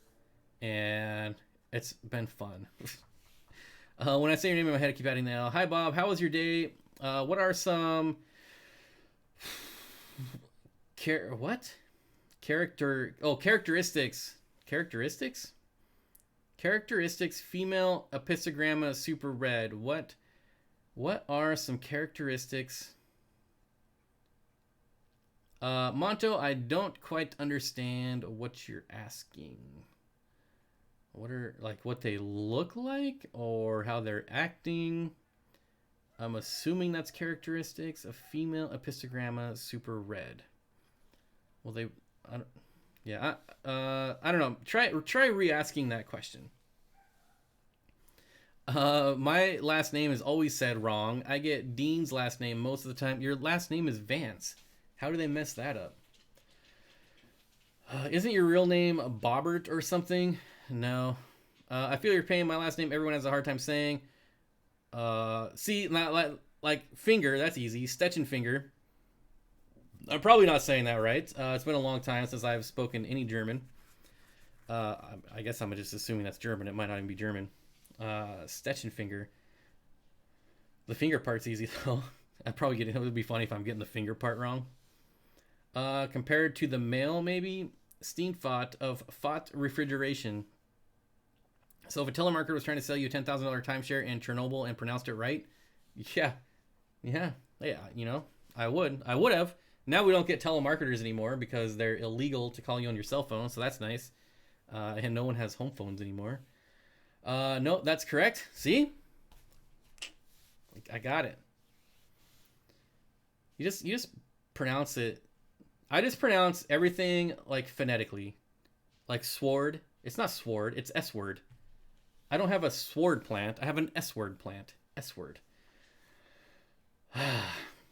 and it's been fun. When I say your name in my head, I keep adding the L. Hi, Bob. How was your day? What are some characteristics? Characteristics. Female Apistogramma super red. What are some characteristics? Monto, I don't quite understand what you're asking. What are, like, what they look like or how they're acting? I'm assuming that's characteristics of female Apistogramma super red. Well, I don't know. Try re-asking that question. My last name is always said wrong. I get Dean's last name most of the time. Your last name is Vance. How do they mess that up? Isn't your real name Bobbert or something? No. I feel your pain. My last name everyone has a hard time saying. See, not like finger, that's easy. Stetchenfinger. I'm probably not saying that right. It's been a long time since I've spoken any German. I guess I'm just assuming that's German. It might not even be German. Stetchenfinger. The finger part's easy though. It would be funny if I'm getting the finger part wrong. Compared to the male, maybe Steenfot of Fot Refrigeration. So if a telemarketer was trying to sell you a $10,000 timeshare in Chernobyl and pronounced it right, yeah, you know, I would have. Now we don't get telemarketers anymore because they're illegal to call you on your cell phone, so that's nice. And no one has home phones anymore. No, that's correct. See? I got it. You just pronounce it. I just pronounce everything like phonetically. Like sword. It's not sword, it's S-word. I don't have a sword plant. I have an S-word plant. S-word.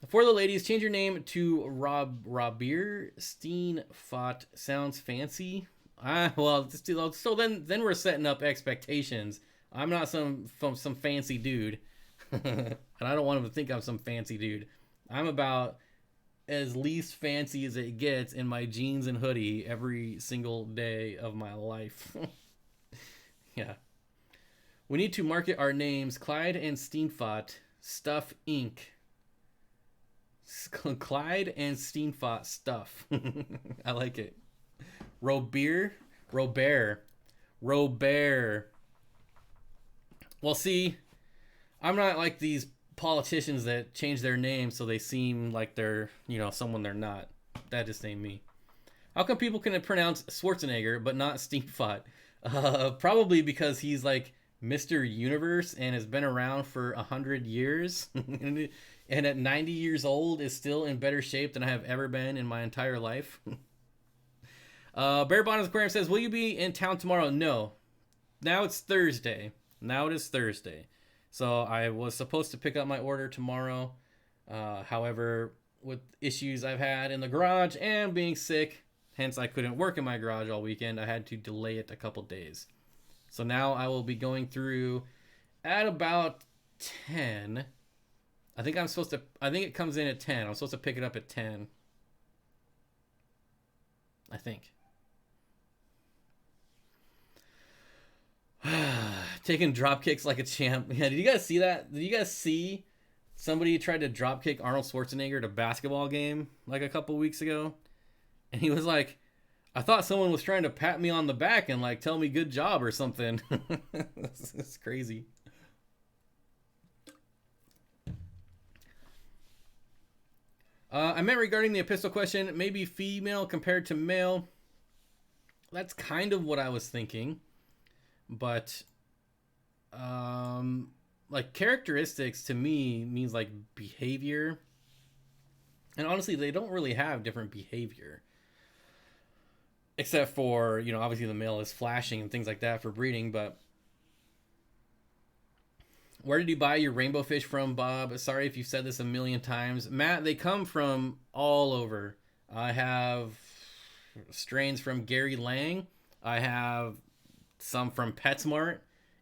For the ladies, change your name to Robir Steenfot. Sounds fancy. Well, so then we're setting up expectations. I'm not some fancy dude. And I don't want them to think I'm some fancy dude. I'm about as least fancy as it gets in my jeans and hoodie every single day of my life. Yeah. We need to market our names. Clyde and Steenfot Stuff Inc. Clyde and Steenfot Stuff. I like it. Robert. Well, see, I'm not like these politicians that change their names so they seem like they're, someone they're not. That just ain't me. How come people can pronounce Schwarzenegger but not Steenfot? Probably because he's like Mr. Universe and has been around for 100 years. And at 90 years old is still in better shape than I have ever been in my entire life. Bear Bonus Aquarium says, will you be in town tomorrow? No. Now it's Thursday. Now it is Thursday. So I was supposed to pick up my order tomorrow. However, with issues I've had in the garage and being sick, hence I couldn't work in my garage all weekend, I had to delay it a couple days. So now I will be going through at about 10. I think it comes in at 10. I'm supposed to pick it up at 10. I think. Taking drop kicks like a champ. Yeah, did you guys see that? Did you guys see somebody tried to drop kick Arnold Schwarzenegger at a basketball game like a couple weeks ago? And he was like, I thought someone was trying to pat me on the back and like tell me good job or something. It's crazy. I meant regarding the epistle question, maybe female compared to male. That's kind of what I was thinking. But, like characteristics to me means like behavior. And honestly, they don't really have different behavior. except for, you know, obviously the male is flashing and things like that for breeding. But where did you buy your rainbow fish from, Bob? Sorry if you've said this a million times. Matt, they come from all over. I have strains from Gary Lang. I have some from PetSmart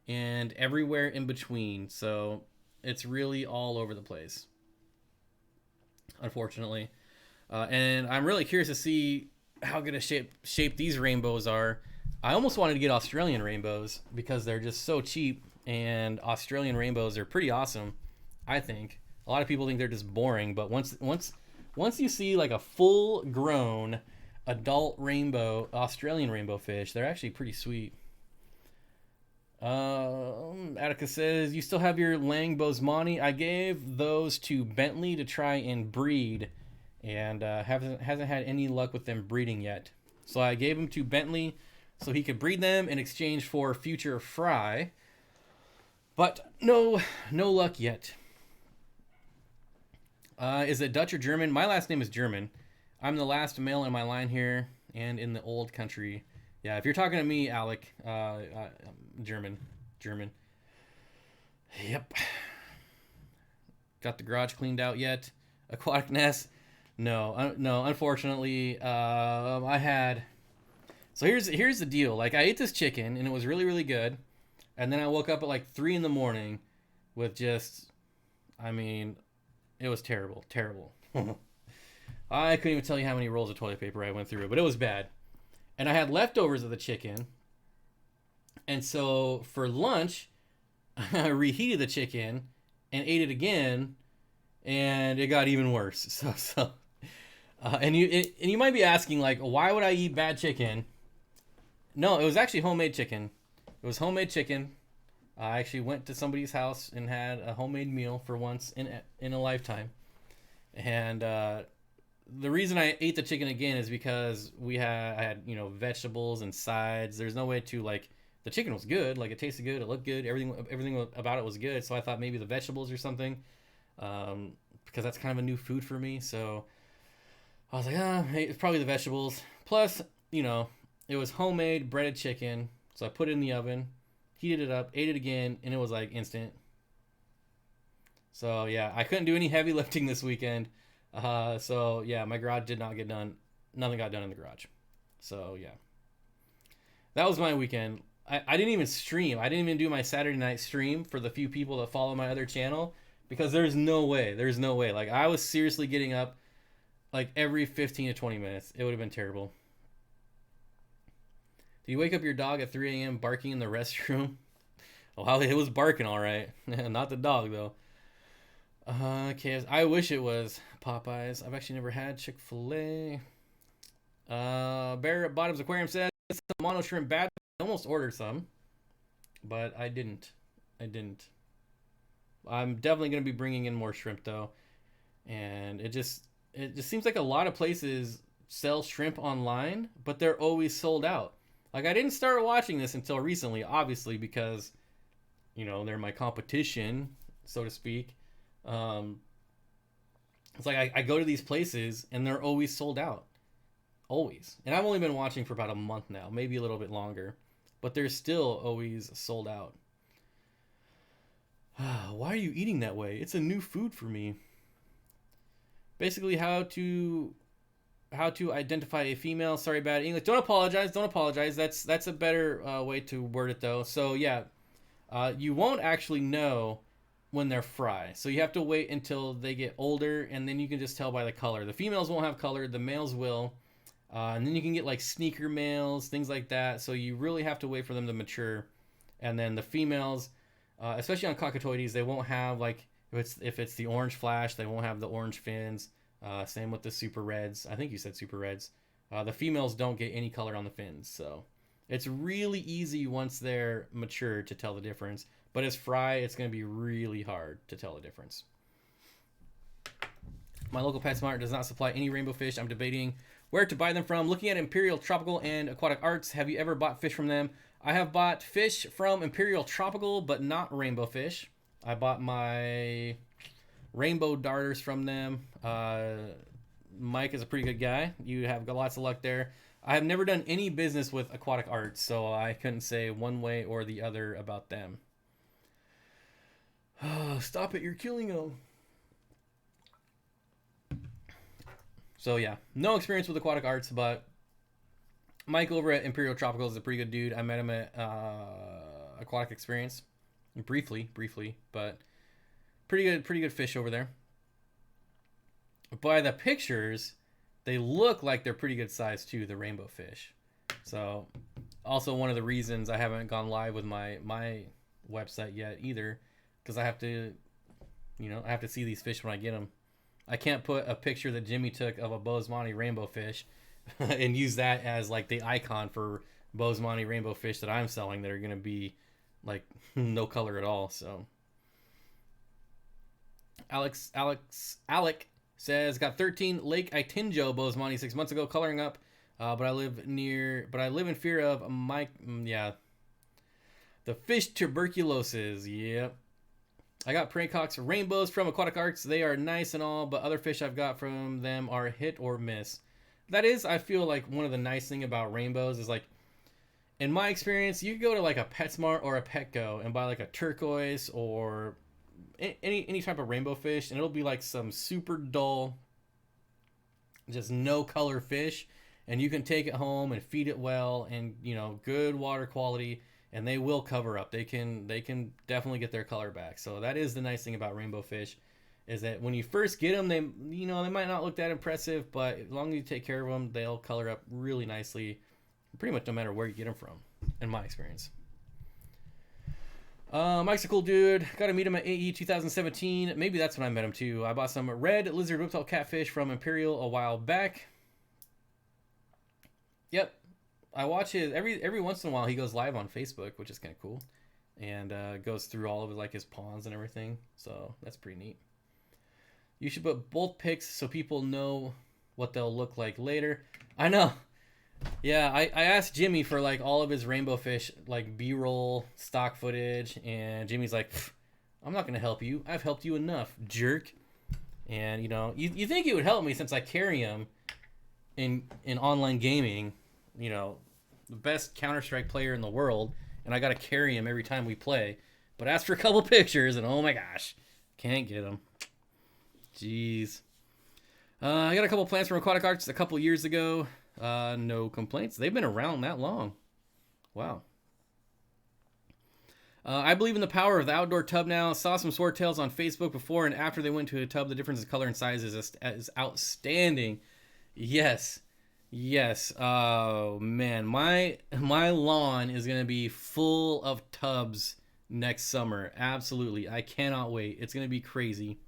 and everywhere in between. So it's really all over the place, unfortunately. And I'm really curious to see how good a shape these rainbows are. I almost wanted to get Australian rainbows because they're just so cheap, and Australian rainbows are pretty awesome, I think. A lot of people think they're just boring, but once you see like a full grown adult rainbow, Australian rainbow fish, they're actually pretty sweet. Attica says, you still have your Lang Bosemani? I gave those to Bentley to try and breed, and hasn't had any luck with them breeding yet. So I gave them to Bentley so he could breed them in exchange for future fry, but no luck yet. Is it Dutch or German? My last name is German. I'm the last male in my line here and in the old country. Yeah, if you're talking to me, Alec, German. Yep. Got the garage cleaned out yet? Aquatic nest? No, unfortunately, I had. So here's the deal. Like, I ate this chicken and it was really, really good, and then I woke up at like 3 in the morning with just, I mean, it was terrible. I couldn't even tell you how many rolls of toilet paper I went through, but it was bad. And I had leftovers of the chicken. And so for lunch, I reheated the chicken and ate it again, and it got even worse. And you might be asking, like, why would I eat bad chicken? No, it was actually homemade chicken. It was homemade chicken. I actually went to somebody's house and had a homemade meal for once in a lifetime. And the reason I ate the chicken again is because I had, you know, vegetables and sides. There's no way to, like, the chicken was good, like, it tasted good, it looked good, everything about it was good. So I thought maybe the vegetables or something, because that's kind of a new food for me. So I was like, hey, it's probably the vegetables. Plus, you know, it was homemade breaded chicken, so I put it in the oven, heated it up, ate it again, and it was like instant. So yeah, I couldn't do any heavy lifting this weekend. So yeah, my garage did not get done. Nothing got done in the garage. So yeah, that was my weekend. I didn't even stream. I didn't even do my Saturday night stream for the few people that follow my other channel, because there's no way. Like, I was seriously getting up like every 15 to 20 minutes. It would have been terrible. Do you wake up your dog at 3 a.m. barking in the restroom? Well, it was barking all right. Not the dog, though. Okay, I wish it was Popeyes. I've actually never had Chick-fil-A. Bear at Bottoms Aquarium says, mono shrimp bad. I almost ordered some, but I didn't. I'm definitely going to be bringing in more shrimp, though. And it just seems like a lot of places sell shrimp online, but they're always sold out. Like, I didn't start watching this until recently, obviously, because, you know, they're my competition, so to speak. It's like I go to these places and they're always sold out. Always. And I've only been watching for about a month now, maybe a little bit longer, but they're still always sold out. Why are you eating that way? It's a new food for me. Basically, how to identify a female. Sorry, bad English. Don't apologize. That's a better way to word it, though. So yeah, you won't actually know when they're fry. So you have to wait until they get older, and then you can just tell by the color. The females won't have color. The males will. And then you can get like sneaker males, things like that. So you really have to wait for them to mature. And then the females, especially on cockatoides, they won't have, like, if it's the orange flash, they won't have the orange fins. Same with the super reds. I think you said super reds. The females don't get any color on the fins. So it's really easy once they're mature to tell the difference. But as fry, it's going to be really hard to tell the difference. My local PetSmart does not supply any rainbow fish. I'm debating where to buy them from. Looking at Imperial Tropical and Aquatic Arts. Have you ever bought fish from them? I have bought fish from Imperial Tropical, but not rainbow fish. I bought my rainbow darters from them. Mike is a pretty good guy. You have got lots of luck there. I have never done any business with Aquatic Arts, so I couldn't say one way or the other about them. Stop it, you're killing them. So yeah, no experience with Aquatic Arts, but Mike over at Imperial Tropical is a pretty good dude. I met him at Aquatic Experience briefly, but pretty good fish over there. By the pictures, they look like they're pretty good size too, the rainbow fish. So also one of the reasons I haven't gone live with my website yet either, because I have to, I have to see these fish when I get them. I can't put a picture that Jimmy took of a Bosemani rainbow fish and use that as like the icon for Bosemani rainbow fish that I'm selling that are going to be like no color at all. So Alec says, got 13 Lake Itinjo Bosemani 6 months ago, coloring up, but I live in fear of the fish tuberculosis. Yep. I got Praecox rainbows from Aquatic Arts. They are nice and all, but other fish I've got from them are hit or miss. That is, I feel like one of the nice thing about rainbows is like, in my experience, you can go to like a PetSmart or a Petco and buy like a turquoise or any type of rainbow fish, and it'll be like some super dull, just no color fish, and you can take it home and feed it well and good water quality, and they will cover up. They can definitely get their color back. So that is the nice thing about rainbow fish, is that when you first get them, they might not look that impressive, but as long as you take care of them, they'll color up really nicely, pretty much no matter where you get them from, in my experience. Mike's a cool dude. Got to meet him at AE 2017. Maybe that's when I met him too. I bought some red lizard whiptail catfish from Imperial a while back. Yep. I watch his every once in a while. He goes live on Facebook, which is kind of cool, and goes through all of his his ponds and everything. So that's pretty neat. You should put both pics so people know what they'll look like later. I know. Yeah, I asked Jimmy for all of his rainbow fish B-roll stock footage, and Jimmy's like, I'm not gonna help you. I've helped you enough, jerk. And you think it would help me since I carry him in online gaming, the best Counter-Strike player in the world, and I gotta carry him every time we play. But ask for a couple pictures, and oh my gosh, can't get them. Jeez. I got a couple plants from Aquatic Arts a couple years ago. No complaints. They've been around that long. Wow. I believe in the power of the outdoor tub now. Saw some swordtails on Facebook before and after they went to a tub. The difference in color and size is outstanding. Yes. Oh man, my lawn is gonna be full of tubs next summer. Absolutely, I cannot wait. It's gonna be crazy.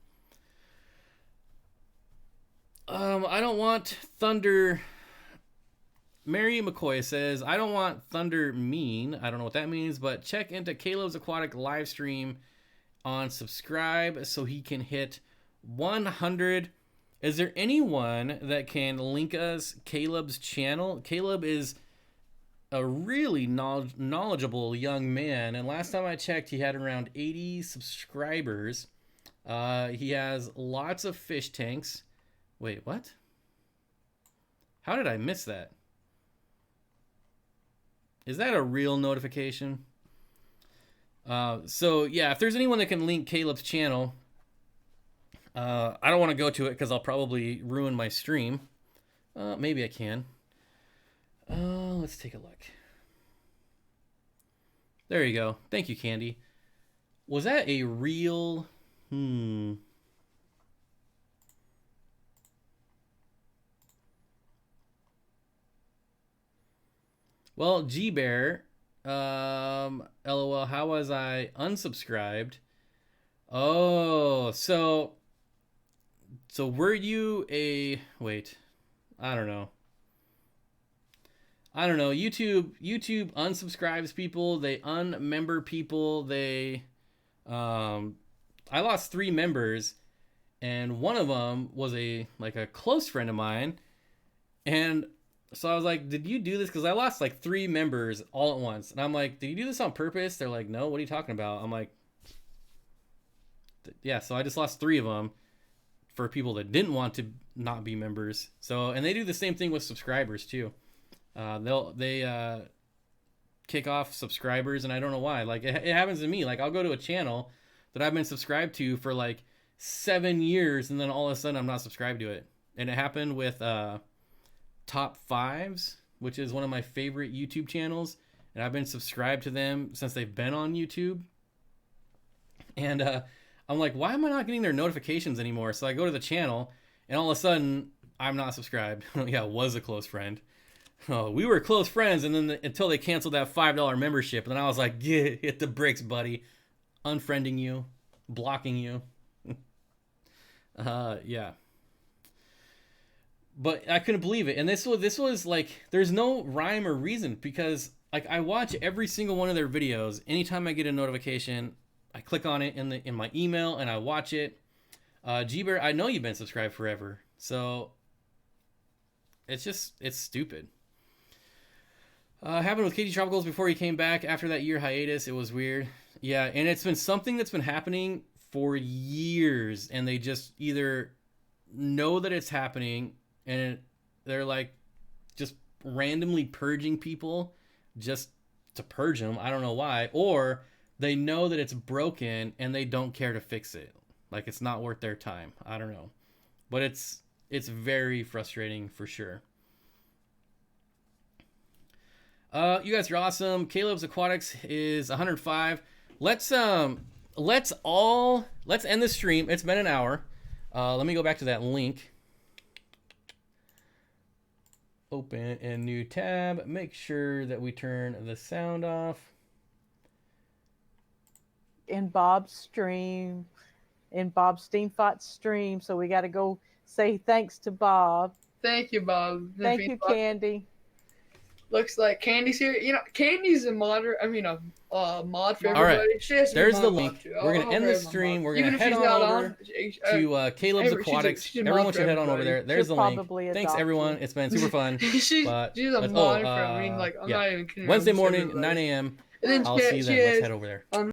I don't want thunder. Mary McCoy says, I don't want thunder mean. I don't know what that means, but check into Caleb's Aquatic live stream on subscribe so he can hit 100. Is there anyone that can link us Caleb's channel? Caleb is a really knowledgeable young man, and last time I checked, he had around 80 subscribers. He has lots of fish tanks. Wait, what? How did I miss that? Is that a real notification? So yeah, if there's anyone that can link Caleb's channel, I don't want to go to it because I'll probably ruin my stream. Maybe I can. Let's take a look. There you go. Thank you, Candy. Was that a real... Well, G-Bear, LOL, how was I unsubscribed? Oh, so were you a... Wait, I don't know. YouTube unsubscribes people. They unmember people. I lost 3 members, and one of them was a close friend of mine, and so I was like, did you do this? Because I lost 3 members all at once. And I'm like, did you do this on purpose? They're like, no, what are you talking about? I'm like, yeah, so I just lost 3 of them for people that didn't want to not be members. So, and they do the same thing with subscribers too. They kick off subscribers, and I don't know why. Like it happens to me. Like I'll go to a channel that I've been subscribed to for like 7 years, and then all of a sudden I'm not subscribed to it. And it happened with Top Fives, which is one of my favorite YouTube channels, and I've been subscribed to them since they've been on YouTube. And I'm like, why am I not getting their notifications anymore? So I go to the channel, and all of a sudden I'm not subscribed. Yeah, I was a close friend. Oh, we were close friends, and then until they canceled that $5 membership, and then I was like, yeah, hit the bricks, buddy. Unfriending you, blocking you. Yeah. But I couldn't believe it, and this was like, there's no rhyme or reason, because like I watch every single one of their videos. Anytime I get a notification, I click on it in my email and I watch it. G-Bear, I know you've been subscribed forever, so it's stupid. Happened with KG Tropicals before he came back after that year hiatus. It was weird. Yeah, and it's been something that's been happening for years, and they just either know that it's happening, and they're like just randomly purging people just to purge them. I don't know why. Or they know that it's broken and they don't care to fix it. Like it's not worth their time. I don't know. But it's very frustrating for sure. You guys are awesome. Caleb's Aquatics is 105. Let's end the stream. It's been an hour. Let me go back to that link. Open a new tab. Make sure that we turn the sound off. In Bob's stream, in Bob Steamfight's stream. So we got to go say thanks to Bob. Thank you, Bob. Thank you, Candy. Looks like Candy's here. You know, Candy's a mod. I mean, a mod for everybody. All right. There's the link. We're gonna end the stream. We're gonna head on over to Caleb's Aquatics. Everyone should head on over there. There's the link. Thanks, everyone. It's been super fun. she's a mod for. I mean, like, I'm not even kidding. Wednesday morning, 9 a.m. I'll see you then. Let's head over there.